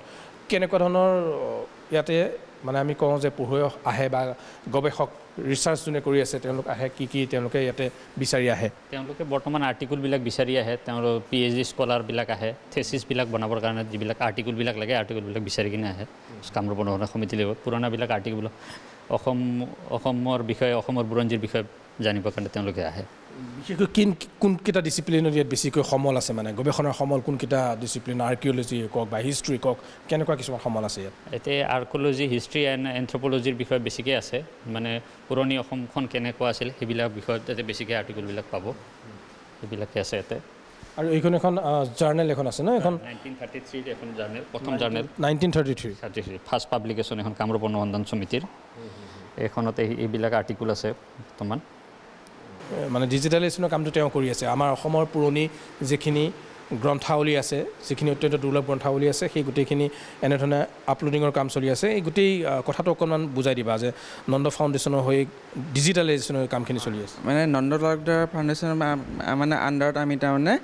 কেনেকুৱা ধৰণৰ ইয়াতে মানে আমি কওঁ যে পঢ়ুৱৈ আহে বা গৱেষক ৰিচাৰ্চ যোনে কৰি আছে তেওঁলোক আহে কি তেওঁলোকে ইয়াতে বিচাৰি আহে তেওঁলোকে বৰ্তমান আৰ্টিকুলবিলাক বিচাৰি আহে তেওঁলোক PhD স্কলাৰবিলাক আহে থেচিছবিলাক বনাবৰ কাৰণে যিবিলাক আৰ্টিকুলবিলাক লাগে আৰ্টিকুলবিলাক বিচাৰি কিনে আহে কামৰূপ অনুসন্ধান সমিতিৰ লগত পুৰণাবিলাক আৰ্টিকুল অসমৰ বিষয়ে অসমৰ বুৰঞ্জীৰ বিষয়ে জানিবৰ কাৰণে তেওঁলোকে আহে বিশেষকৈ কোনকেইটা ডিচিপ্লিনত ইয়াত বেছিকৈ সমল আছে মানে গৱেষণাৰ সমল কোনকেইটা ডিচিপ্লিন আৰ্কিঅ'লজি কওক বা হিষ্ট্ৰী কওক কেনেকুৱা কিছুমান সমল আছে ইয়াত এতিয়া আৰ্কিঅ'লজি হিষ্ট্ৰী এণ্ড এন্থ্ৰপ'লজিৰ বিষয়ে বেছিকৈ আছে মানে পুৰণি অসমখন কেনেকুৱা আছিল সেইবিলাক বিষয়ত তাতে বেছিকৈ আৰ্টিকুলবিলাক পাব সেইবিলাকে আছে ইয়াতে আৰু এইখন এখন জাৰ্নেল এখন আছে ন এখন 1933 এখন জাৰ্নেল প্ৰথম জাৰ্নেল 1933 ফাৰ্ষ্ট পাব্লিকেশ্যন এখন কামৰূপ অনুসন্ধান সমিতিৰ এইখনতে এইবিলাক আৰ্টিকুল আছে বৰ্তমান মানে ডিজিটেলাইজেশ্যনৰ কামটো তেওঁ কৰি আছে আমাৰ অসমৰ পুৰণি যিখিনি গ্ৰন্থাৱলী আছে যিখিনি অত্যন্ত দুৰ্লভ গ্ৰন্থাৱলী আছে সেই গোটেইখিনি এনেধৰণে আপলোডিঙৰ কাম চলি আছে এই গোটেই কথাটো অকণমান বুজাই দিবা যে নন্দ ফাউণ্ডেশ্যনৰ হৈ ডিজিটেলাইজেশ্যনৰ কামখিনি চলি আছে মানে নন্দ তালুকদাৰ ফাউণ্ডেশ্যনৰ মানে আণ্ডাৰত আমি তাৰমানে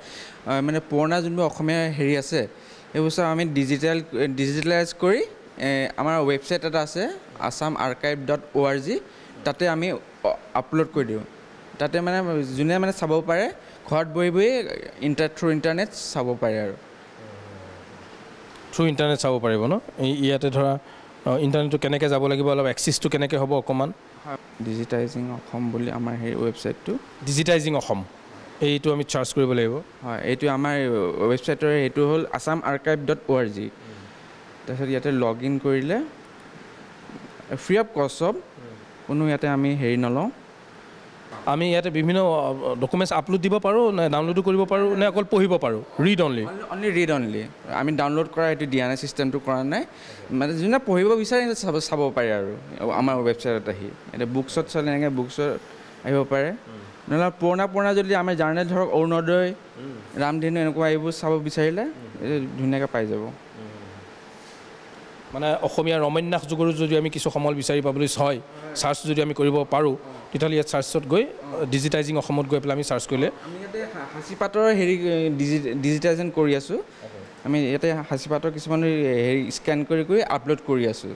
মানে পুৰণা যোনবোৰ অসমীয়া হেৰি আছে সেইবোৰ চব আমি ডিজিটেলাইজ কৰি আমাৰ ৱেবছাইট এটা আছে assamarchive.org তাতে আমি আপলোড কৰি দিওঁ তাতে মানে যোনে মানে চাব পাৰে ঘৰত বহি থ্ৰু ইণ্টাৰনেট চাব পাৰে আৰু থ্ৰু ইণ্টাৰনেট চাব পাৰিব ন ইয়াতে ধৰা ইণ্টাৰনেটটো কেনেকৈ যাব লাগিব অলপ এক্সেছটো কেনেকৈ হ'ব অকণমান ডিজিটাইজিং অসম বুলি আমাৰ সেই ৱেবছাইটটো ডিজিটাইজিং অসম এইটো আমি চাৰ্চ কৰিব লাগিব হয় এইটো আমাৰ ৱেবছাইটৰ এইটো হ'ল assamarchive.org তাৰপিছত ইয়াতে লগ ইন কৰিলে ফ্ৰী অফ কষ্ট চব কোনো ইয়াতে আমি হেৰি নলওঁ আমি ইয়াতে বিভিন্ন ডকুমেণ্টছ আপলোড দিব পাৰোঁ নে ডাউনলোডো কৰিব পাৰোঁ নে অকল পঢ়িব পাৰোঁ ৰিড অনলি ৰিড অনলি আমি ডাউনলোড কৰা এইটো দিয়া নাই চিষ্টেমটো কৰা নাই মানে যোনে পঢ়িব বিচাৰে চাব পাৰে আৰু আমাৰ ৱেবছাইটত আহি এতিয়া বুকছত চালে এনেকৈ বুকছত আহিব পাৰে নহ'লে পুৰণা যদি আমাৰ জাৰ্নেল ধৰক অৰুণোদয় ৰামধেনু এনেকুৱা এইবোৰ চাব বিচাৰিলে ধুনীয়াকৈ পাই যাব মানে অসমীয়া ৰমন্যাস যুগৰো যদি আমি কিছু সমল বিচাৰি পাবলৈ হয় চাৰ্চ যদি আমি কৰিব পাৰোঁ তেতিয়াহ'লে ইয়াত চাৰ্চত গৈ ডিজিটাইজিং অসমত গৈ পেলাই আমি চাৰ্চ কৰিলে আমি ইয়াতে সাঁচিপাতৰ হেৰি ডিজিটাইজেশ্যন কৰি আছোঁ আমি ইয়াতে সাঁচিপাতৰ কিছুমান হেৰি স্কেন কৰি আপলোড কৰি আছোঁ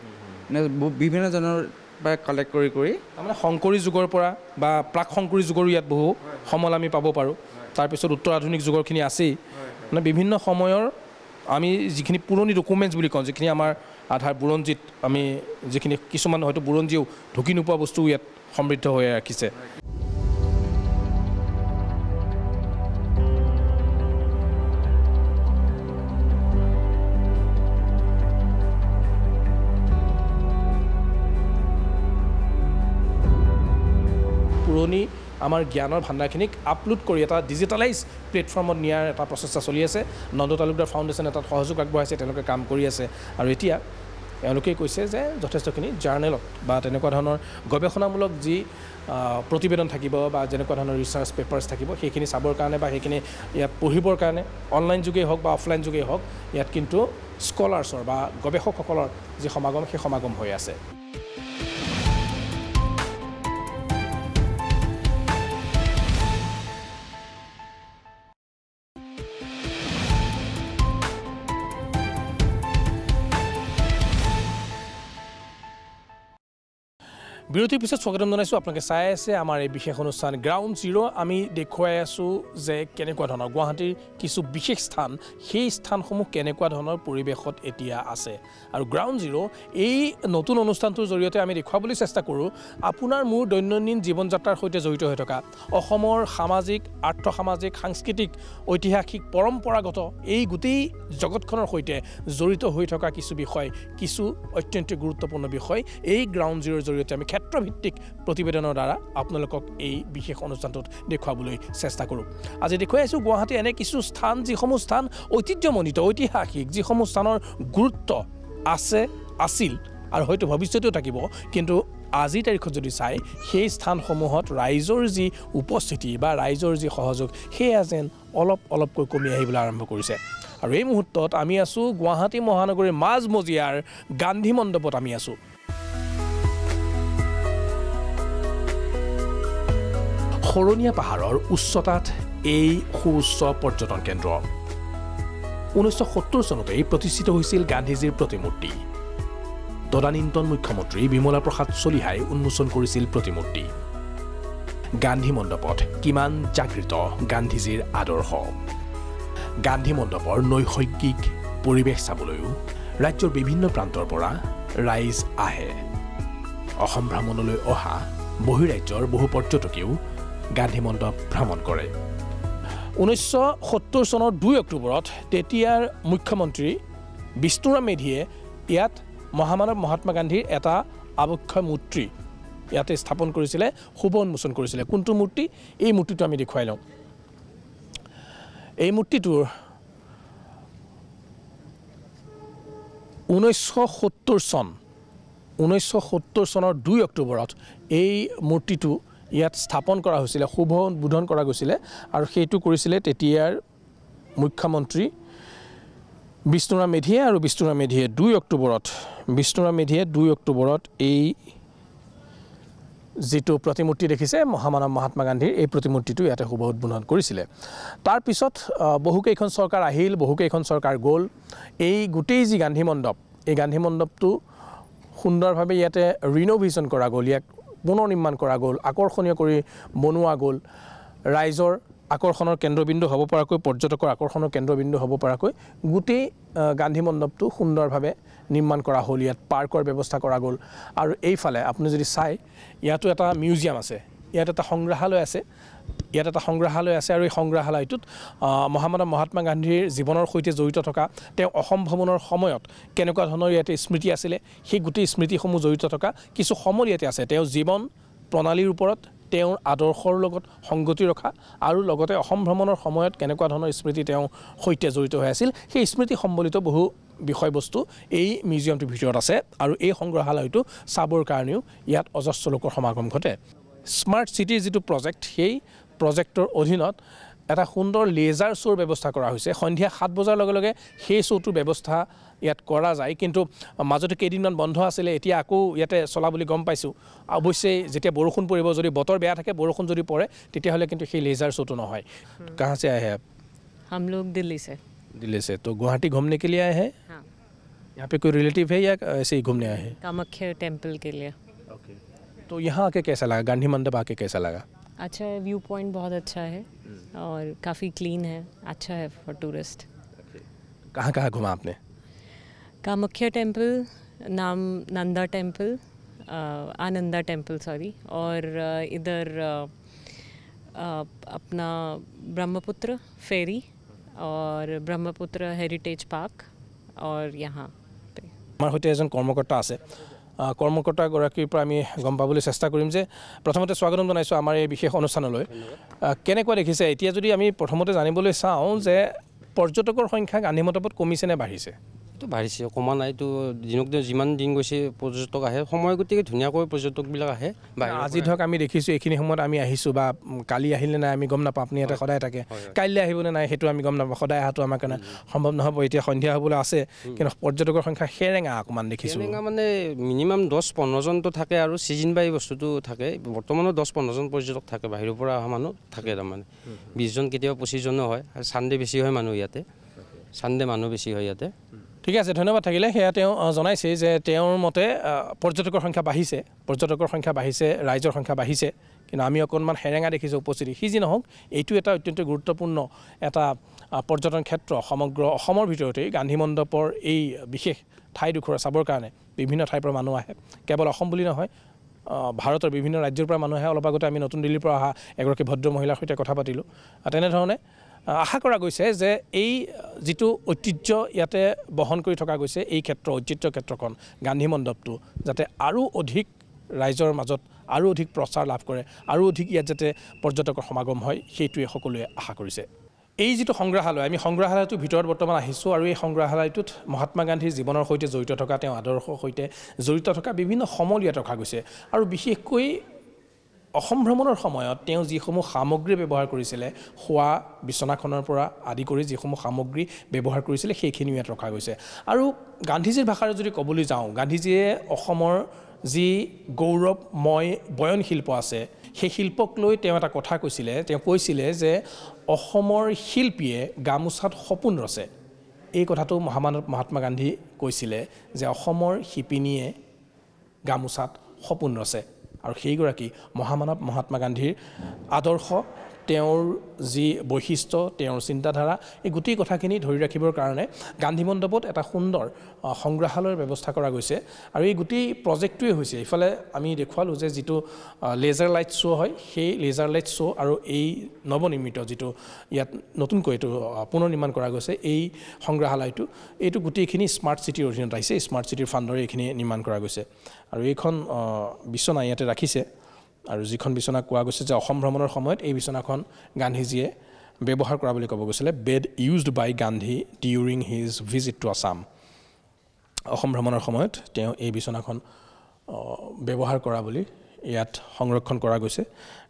মানে বিভিন্নজনৰ পৰা কালেক্ট কৰি তাৰমানে শংকৰী যুগৰ পৰা বা প্ৰাক শংকৰী যুগৰো ইয়াত বহু সমল আমি পাব পাৰোঁ তাৰপিছত উত্তৰ আধুনিক যুগৰখিনি আছেই মানে বিভিন্ন সময়ৰ আমি যিখিনি পুৰণি ডকুমেণ্টছ বুলি কওঁ যিখিনি আমাৰ আধাৰ বুৰঞ্জীত আমি যিখিনি কিছুমান হয়তো বুৰঞ্জীও ঢুকি নোপোৱা বস্তু ইয়াত সমৃদ্ধ হৈ ৰাখিছে পুৰণি আমাৰ জ্ঞানৰ ভাণ্ডাৰখিনিক আপলোড কৰি এটা ডিজিটেলাইজ প্লেটফৰ্মত নিয়াৰ এটা প্ৰচেষ্টা চলি আছে নন্দ তালুকদাৰ ফাউণ্ডেশ্যনে তাত সহযোগ আগবঢ়াইছে তেওঁলোকে কাম কৰি আছে আৰু এতিয়া এওঁলোকে কৈছে যে যথেষ্টখিনি জাৰ্নেলত বা তেনেকুৱা ধৰণৰ গৱেষণামূলক যি প্ৰতিবেদন থাকিব বা যেনেকুৱা ধৰণৰ ৰিচাৰ্চ পেপাৰ্ছ থাকিব সেইখিনি চাবৰ কাৰণে বা সেইখিনি ইয়াত পঢ়িবৰ কাৰণে অনলাইন যুগেই হওক বা অফলাইন যুগেই হওক ইয়াত কিন্তু স্কলাৰ্ছৰ বা গৱেষকসকলৰ যি সমাগম সেই সমাগম হৈ আছে বিৰতিৰ পিছত স্বাগতম জনাইছোঁ আপোনালোকে চাই আছে আমাৰ এই বিশেষ অনুষ্ঠান গ্ৰাউণ্ড জিৰ' আমি দেখুৱাই আছোঁ যে কেনেকুৱা ধৰণৰ গুৱাহাটীৰ কিছু বিশেষ স্থান সেই স্থানসমূহ কেনেকুৱা ধৰণৰ পৰিৱেশত এতিয়া আছে আৰু গ্ৰাউণ্ড জিৰ' এই নতুন অনুষ্ঠানটোৰ জৰিয়তে আমি দেখুৱাবলৈ চেষ্টা কৰোঁ আপোনাৰ মোৰ দৈনন্দিন জীৱন যাত্ৰাৰ সৈতে জড়িত হৈ থকা অসমৰ সামাজিক আৰ্থসামাজিক সাংস্কৃতিক ঐতিহাসিক পৰম্পৰাগত এই গোটেই জগতখনৰ সৈতে জড়িত হৈ থকা কিছু বিষয় কিছু অত্যন্ত গুৰুত্বপূৰ্ণ বিষয় এই গ্ৰাউণ্ড জিৰ'ৰ জৰিয়তে আমি ক্ষেত্ৰভিত্তিক প্ৰতিবেদনৰ দ্বাৰা আপোনালোকক এই বিশেষ অনুষ্ঠানটোত দেখুৱাবলৈ চেষ্টা কৰোঁ আজি দেখুৱাই আছোঁ গুৱাহাটী এনে কিছু স্থান যিসমূহ স্থান ঐতিহ্যমণ্ডিত ঐতিহাসিক যিসমূহ স্থানৰ গুৰুত্ব আছে আছিল আৰু হয়তো ভৱিষ্যতেও থাকিব কিন্তু আজিৰ তাৰিখত যদি চাই সেই স্থানসমূহত ৰাইজৰ যি উপস্থিতি বা ৰাইজৰ যি সহযোগ সেয়া যেন অলপকৈ কমি আহিবলৈ আৰম্ভ কৰিছে আৰু এই মুহূৰ্তত আমি আছোঁ গুৱাহাটী মহানগৰীৰ মাজমজিয়াৰ গান্ধী মণ্ডপত আমি আছোঁ শৰণীয়া পাহাৰৰ উচ্চতাত এই সুউচ্চ পৰ্যটন কেন্দ্ৰ 1970 চনতেই প্ৰতিষ্ঠিত হৈছিল গান্ধীজীৰ প্ৰতিমূৰ্তি তদানীন্তন মুখ্যমন্ত্ৰী বিমলা প্ৰসাদ চলিহাই উন্মোচন কৰিছিল প্ৰতিমূৰ্তি গান্ধী মণ্ডপত কিমান জাগৃত গান্ধীজীৰ আদৰ্শ গান্ধী মণ্ডপৰ নৈসৰ্গিক পৰিৱেশ চাবলৈও ৰাজ্যৰ বিভিন্ন প্ৰান্তৰ পৰা ৰাইজ আহে অসম ভ্ৰমণলৈ অহা বহিৰাজ্যৰ বহু পৰ্যটকেও গান্ধী মণ্ডপ ভ্ৰমণ কৰে 1970 চনৰ 2 অক্টোবৰত তেতিয়াৰ মুখ্যমন্ত্ৰী বিষ্ণুৰাম মেধিয়ে ইয়াত মহামানৱ মহাত্মা গান্ধীৰ এটা আবক্ষয় মূৰ্তি ইয়াতে স্থাপন কৰিছিলে শুভ উন্মোচন কৰিছিলে কোনটো মূৰ্তি এই মূৰ্তিটো আমি দেখুৱাই লওঁ এই মূৰ্তিটোৰ 1970 চনৰ 2 অক্টোবৰত এই মূৰ্তিটো ইয়াত স্থাপন কৰা হৈছিলে শুভ উদ্বোধন কৰা গৈছিলে আৰু সেইটো কৰিছিলে তেতিয়াৰ মুখ্যমন্ত্ৰী বিষ্ণুৰাম মেধিয়ে আৰু বিষ্ণুৰাম মেধিয়ে 2 অক্টোবৰত এই যেটো প্ৰতিমূৰ্তি দেখিছে মহামানৱ মহাত্মা গান্ধীৰ এই প্ৰতিমূৰ্তিটো ইয়াতে শুভ উদ্বোধন কৰিছিলে তাৰ পিছত বহুকেইখন চৰকাৰ আহিল বহুকেইখন চৰকাৰ গ'ল এই গোটেই যি গান্ধী মণ্ডপ এই গান্ধী মণ্ডপটো সুন্দৰভাৱে ইয়াতে ৰিনোভেশ্যন কৰা গ'ল ইয়াক পুনৰ নিৰ্মাণ কৰা গ'ল আকৰ্ষণীয় কৰি বনোৱা গ'ল ৰাইজৰ আকৰ্ষণৰ কেন্দ্ৰবিন্দু হ'ব পৰাকৈ পৰ্যটকৰ আকৰ্ষণৰ কেন্দ্ৰবিন্দু হ'ব পৰাকৈ গোটেই গান্ধী মণ্ডপটো সুন্দৰভাৱে নিৰ্মাণ কৰা হ'ল ইয়াত পাৰ্কৰ ব্যৱস্থা কৰা গ'ল আৰু এইফালে আপুনি যদি চাই ইয়াতো এটা মিউজিয়াম আছে ইয়াত এটা সংগ্ৰহালয় আছে আৰু এই সংগ্ৰহালয়টোত মহামানৱ মহাত্মা গান্ধীৰ জীৱনৰ সৈতে জড়িত থকা তেওঁ অসম ভ্ৰমণৰ সময়ত কেনেকুৱা ধৰণৰ ইয়াতে স্মৃতি আছিলে সেই গোটেই স্মৃতিসমূহ জড়িত থকা কিছু সমল ইয়াতে আছে তেওঁ জীৱন প্ৰণালীৰ ওপৰত তেওঁৰ আদৰ্শৰ লগত সংগতি ৰখা আৰু লগতে অসম ভ্ৰমণৰ সময়ত কেনেকুৱা ধৰণৰ স্মৃতি তেওঁ সৈতে জড়িত হৈ আছিল সেই স্মৃতি সম্বলিত বহু বিষয়বস্তু এই মিউজিয়ামটোৰ ভিতৰত আছে আৰু এই সংগ্ৰহালয়টো চাবৰ কাৰণেও ইয়াত অজস্ৰ লোকৰ সমাগম ঘটে স্মাৰ্ট চিটিৰ যেটো প্ৰজেক্ট সেই প্ৰজেক্টৰ অধীনত এটা সুন্দৰ লেজাৰ শ্ব'ৰ ব্যৱস্থা কৰা হৈছে সন্ধিয়া 7 বজাৰ লগে লগে সেই শ্ব'টোৰ ব্যৱস্থা ইয়াত কৰা যায় কিন্তু মাজতে কেইদিনমান বন্ধ আছিলে এতিয়া আকৌ ইয়াতে চলা বুলি গম পাইছোঁ অৱশ্যে যেতিয়া বৰষুণ পৰিব যদি বতৰ বেয়া থাকে বৰষুণ যদি পৰে তেতিয়াহ'লে কিন্তু সেই লেজাৰ শ্ব'টো নহয় कहाँ से आए हैं आप हम लोग दिल्ली से तो गुवाहाटी घूमने के लिए आए हैं हाँ यहाँ पे कोई रिलेटिव है या ऐसे ही घूमने आए हैं कामाख्या टेम्पल के लिए तो यहाँ आके कैसा लगा गांधी मंडप आके कैसा लगा अच्छा है व्यू पॉइंट बहुत अच्छा है और काफ़ी क्लीन है अच्छा है फॉर टूरिस्ट कहाँ घुमा आपने Kamakhya temple Nanda temple Ananda temple sorry और इधर अपना ब्रह्मपुत्र फेरी और ब्रह्मपुत्र हेरिटेज पार्क और यहाँ पे আমাৰ সৈতে এজন কৰ্মকৰ্তা আছে কৰ্মকৰ্তাগৰাকীৰ পৰা আমি গম পাবলৈ চেষ্টা কৰিম যে প্ৰথমতে স্বাগতম জনাইছোঁ আমাৰ এই বিশেষ অনুষ্ঠানলৈ কেনেকুৱা দেখিছে এতিয়া যদি আমি প্ৰথমতে জানিবলৈ চাওঁ যে পৰ্যটকৰ সংখ্যা গান্ধী মণ্ডপত কমিছে নে বাঢ়িছে তো বাঢ়িছে কমা নাই তো দিনক দিন যিমান দিন গৈছে পৰ্যটক আহে সময় গতিকে ধুনীয়াকৈ পৰ্যটকবিলাক আহে আজি ধৰক আমি দেখিছোঁ এইখিনি সময়ত আমি আহিছোঁ বা কালি আহিলে নাই আমি গম নাপাওঁ আপুনি ইয়াতে সদায় থাকে কাইলৈ আহিবনে নাই সেইটো আমি গম নাপাওঁ সদায় অহাটো আমাৰ কাৰণে সম্ভৱ নহ'ব এতিয়া সন্ধিয়া হ'বলৈ আছে কিন্তু পৰ্যটকৰ সংখ্যা সেৰেঙা অকণমান দেখিছোঁ সেৰেঙা মানে মিনিমাম 10-15 জনটো থাকে আৰু ছিজন বাই বস্তুটো থাকে বৰ্তমানো 10-15 জন পৰ্যটক থাকে বাহিৰৰ পৰা অহা মানুহ থাকে তাৰমানে 20 জন কেতিয়াবা 25 জনো হয় আৰু চানডে বেছি হয় মানুহ ইয়াতে চানডে মানুহ বেছি হয় ইয়াতে ঠিক আছে ধন্যবাদ থাকিলে সেয়া তেওঁ জনাইছে যে তেওঁৰ মতে পৰ্যটকৰ সংখ্যা বাঢ়িছে ৰাইজৰ সংখ্যা বাঢ়িছে কিন্তু আমি অকণমান হেৰেঙা দেখিছোঁ উপস্থিতি সি যি নহওক এইটো এটা অত্যন্ত গুৰুত্বপূৰ্ণ এটা পৰ্যটন ক্ষেত্ৰ সমগ্ৰ অসমৰ ভিতৰতেই গান্ধী মণ্ডপৰ এই বিশেষ ঠাইডোখৰ চাবৰ কাৰণে বিভিন্ন ঠাইৰ পৰা মানুহ আহে কেৱল অসম বুলি নহয় ভাৰতৰ বিভিন্ন ৰাজ্যৰ পৰা মানুহ আহে অলপ আগতে আমি নতুন দিল্লীৰ পৰা অহা এগৰাকী ভদ্ৰ মহিলাৰ সৈতে কথা পাতিলোঁ তেনেধৰণে আশা কৰা গৈছে যে এই যেটো ঐতিহ্য ইয়াতে বহন কৰি থকা গৈছে এই ঐতিহ্য ক্ষেত্ৰখন গান্ধী মণ্ডপটো যাতে আৰু অধিক ৰাইজৰ মাজত আৰু অধিক প্ৰচাৰ লাভ কৰে আৰু অধিক ইয়াত যাতে পৰ্যটকৰ সমাগম হয় সেইটোৱে সকলোৱে আশা কৰিছে এই যিটো সংগ্ৰহালয় আমি সংগ্ৰহালয়টোৰ ভিতৰত বৰ্তমান আহিছোঁ আৰু এই সংগ্ৰহালয়টোত মহাত্মা গান্ধীৰ জীৱনৰ সৈতে জড়িত থকা তেওঁ আদৰ্শৰ সৈতে জড়িত থকা বিভিন্ন সমল ইয়াত ৰখা গৈছে আৰু বিশেষকৈ অসম ভ্ৰমণৰ সময়ত তেওঁ যিসমূহ সামগ্ৰী ব্যৱহাৰ কৰিছিলে খোৱা বিচনাখনৰ পৰা আদি কৰি যিসমূহ সামগ্ৰী ব্যৱহাৰ কৰিছিলে সেইখিনি ইয়াত ৰখা গৈছে আৰু গান্ধীজীৰ ভাষাৰে যদি ক'বলৈ যাওঁ গান্ধীজীয়ে অসমৰ যি গৌৰৱময় বয়ন শিল্প আছে সেই শিল্পক লৈ তেওঁ এটা কথা কৈছিলে তেওঁ কৈছিলে যে অসমৰ শিল্পীয়ে গামোচাত সপোন ৰচে এই কথাটো মহাত্মা গান্ধী কৈছিলে যে অসমৰ শিপিনীয়ে গামোচাত সপোন ৰচে আৰু সেইগৰাকী মহামানৱ মহাত্মা গান্ধীৰ আদৰ্শ তেওঁৰ যি বৈশিষ্ট্য তেওঁৰ চিন্তাধাৰা এই গোটেই কথাখিনি ধৰি ৰাখিবৰ কাৰণে গান্ধী মণ্ডপত এটা সুন্দৰ সংগ্ৰহালয়ৰ ব্যৱস্থা কৰা গৈছে আৰু এই গোটেই প্ৰজেক্টটোৱে হৈছে ইফালে আমি দেখুৱালোঁ যে যিটো লেজাৰ লাইট শ্ব' হয় সেই লেজাৰ লাইট শ্ব' আৰু এই নৱনিৰ্মিত যিটো ইয়াত নতুনকৈ এইটো পুনৰ নিৰ্মাণ কৰা গৈছে এই সংগ্ৰহালয়টো এইটো গোটেইখিনি স্মাৰ্ট চিটিৰ অধীনত আহিছে স্মাৰ্ট চিটিৰ ফাণ্ডৰে এইখিনি নিৰ্মাণ কৰা গৈছে আৰু এইখন বিচনা ইয়াতে ৰাখিছে আৰু যিখন বিচনা কোৱা গৈছে যে অসম ভ্ৰমণৰ সময়ত এই বিচনাখন গান্ধীজীয়ে ব্যৱহাৰ কৰা বুলি ক'ব গৈছিলে bed used by Gandhi during his visit to Assam Assam ভ্ৰমণৰ সময়ত তেওঁ এই বিচনাখন ব্যৱহাৰ কৰা বুলি ইয়াত সংৰক্ষণ কৰা গৈছে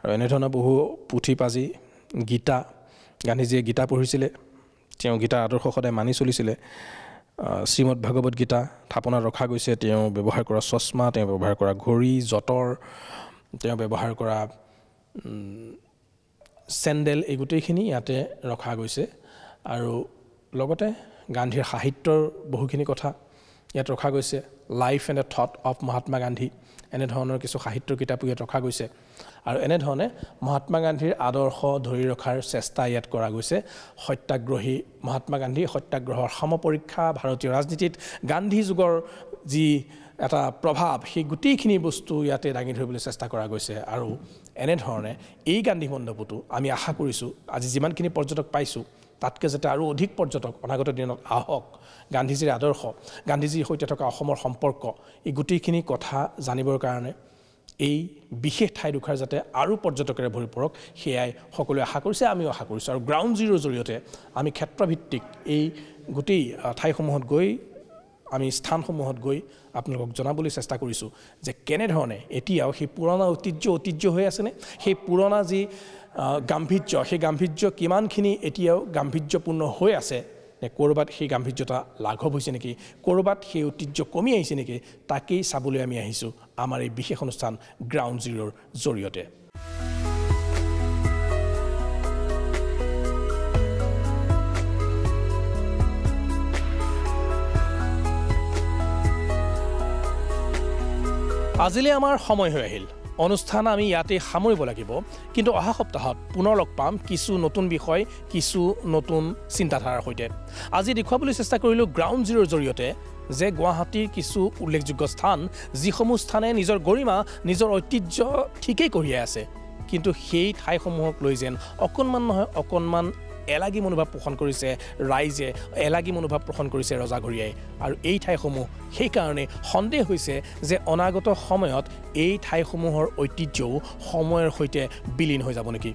আৰু এনেধৰণৰ বহু পুথি পাজি গীতা গান্ধীজীয়ে গীতা পঢ়িছিলে তেওঁ গীতাৰ আদৰ্শ সদায় মানি চলিছিলে শ্ৰীমদ ভাগৱত গীতা থাপনাত ৰখা গৈছে তেওঁ ব্যৱহাৰ কৰা চশমা তেওঁ ব্যৱহাৰ কৰা ঘড়ী যঁতৰ তেওঁ ব্যৱহাৰ কৰা চেণ্ডেল এই গোটেইখিনি ইয়াতে ৰখা গৈছে আৰু লগতে গান্ধীৰ সাহিত্যৰ বহুখিনি কথা ইয়াত ৰখা গৈছে life and A thought of Mahatma Gandhi এনেধৰণৰ কিছু সাহিত্যৰ কিতাপো ইয়াত ৰখা গৈছে আৰু এনেধৰণে মহাত্মা গান্ধীৰ আদৰ্শ ধৰি ৰখাৰ চেষ্টা ইয়াত কৰা গৈছে সত্যাগ্ৰহী মহাত্মা গান্ধী সত্যাগ্ৰহৰ সমপৰীক্ষা ভাৰতীয় ৰাজনীতিত গান্ধী যুগৰ যি এটা প্ৰভাৱ সেই গোটেইখিনি বস্তু ইয়াতে দাঙি ধৰিবলৈ চেষ্টা কৰা গৈছে আৰু এনেধৰণে এই গান্ধী মণ্ডপতো আমি আশা কৰিছোঁ আজি যিমানখিনি পৰ্যটক পাইছোঁ তাতকৈ যাতে আৰু অধিক পৰ্যটক অনাগত দিনত আহক গান্ধীজীৰ আদৰ্শ গান্ধীজীৰ সৈতে থকা অসমৰ সম্পৰ্ক এই গোটেইখিনি কথা জানিবৰ কাৰণে এই বিশেষ ঠাইডোখৰ যাতে আৰু পৰ্যটকেৰে ভৰি পৰক সেয়াই সকলোৱে আশা কৰিছে আমিও আশা কৰিছোঁ আৰু গ্ৰাউণ্ড জিৰোৰ জৰিয়তে আমি ক্ষেত্ৰভিত্তিক এই গোটেই ঠাইসমূহত গৈ আমি স্থানসমূহত গৈ আপোনালোকক জনাবলৈ চেষ্টা কৰিছোঁ যে কেনেধৰণে এতিয়াও সেই পুৰণা ঐতিহ্য হৈ আছেনে সেই পুৰণা যি গাম্ভীৰ্য সেই গাম্ভীৰ্য কিমানখিনি এতিয়াও গাম্ভীৰ্যপূৰ্ণ হৈ আছে নে ক'ৰবাত সেই গাম্ভীৰ্যতা লাঘৱ হৈছে নেকি ক'ৰবাত সেই ঐতিহ্য কমি আহিছে নেকি তাকেই চাবলৈ আমি আহিছোঁ আমাৰ এই বিশেষ অনুষ্ঠান গ্ৰাউণ্ড জিৰোৰ জৰিয়তে আজিলৈ আমাৰ সময় হৈ আহিল অনুষ্ঠান আমি ইয়াতে সামৰিব লাগিব কিন্তু অহা সপ্তাহত পুনৰ লগ পাম কিছু নতুন বিষয় কিছু নতুন চিন্তাধাৰাৰ সৈতে আজি দেখুৱাবলৈ চেষ্টা কৰিলোঁ গ্ৰাউণ্ড জিৰোৰ জৰিয়তে যে গুৱাহাটীৰ কিছু উল্লেখযোগ্য স্থান যিসমূহ স্থানে নিজৰ গৰিমা নিজৰ ঐতিহ্য ঠিকেই কঢ়িয়াই আছে কিন্তু সেই ঠাইসমূহক লৈ যেন অকণমান নহয় অকণমান এলাগী মনোভাৱ পোষণ কৰিছে ৰাইজে এলাগী মনোভাৱ পোষণ কৰিছে ৰজাঘৰীয়াই আৰু এই ঠাইসমূহ সেইকাৰণে সন্দেহ হৈছে যে অনাগত সময়ত এই ঠাইসমূহৰ ঐতিহ্যও সময়ৰ সৈতে বিলীন হৈ যাব নেকি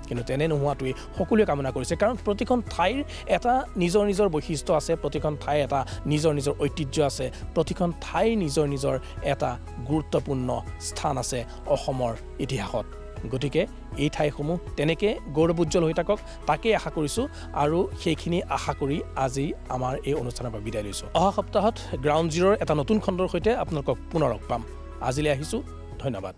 কিন্তু তেনে নোহোৱাটোৱে সকলোৱে কামনা কৰিছে কাৰণ প্ৰতিখন ঠাইৰ এটা নিজৰ নিজৰ বৈশিষ্ট্য আছে প্ৰতিখন ঠাইৰ এটা নিজৰ নিজৰ ঐতিহ্য আছে প্ৰতিখন ঠাইৰ নিজৰ নিজৰ এটা গুৰুত্বপূৰ্ণ স্থান আছে অসমৰ ইতিহাসত গতিকে এই ঠাইসমূহ তেনেকৈ গৌৰৱোজ্জ্বল হৈ থাকক তাকেই আশা কৰিছোঁ আৰু সেইখিনি আশা কৰি আজি আমাৰ এই অনুষ্ঠানৰ পৰা বিদায় লৈছোঁ অহা সপ্তাহত গ্ৰাউণ্ড জিৰোৰ এটা নতুন খণ্ডৰ সৈতে আপোনালোকক পুনৰ লগ পাম আজিলৈ আহিছোঁ ধন্যবাদ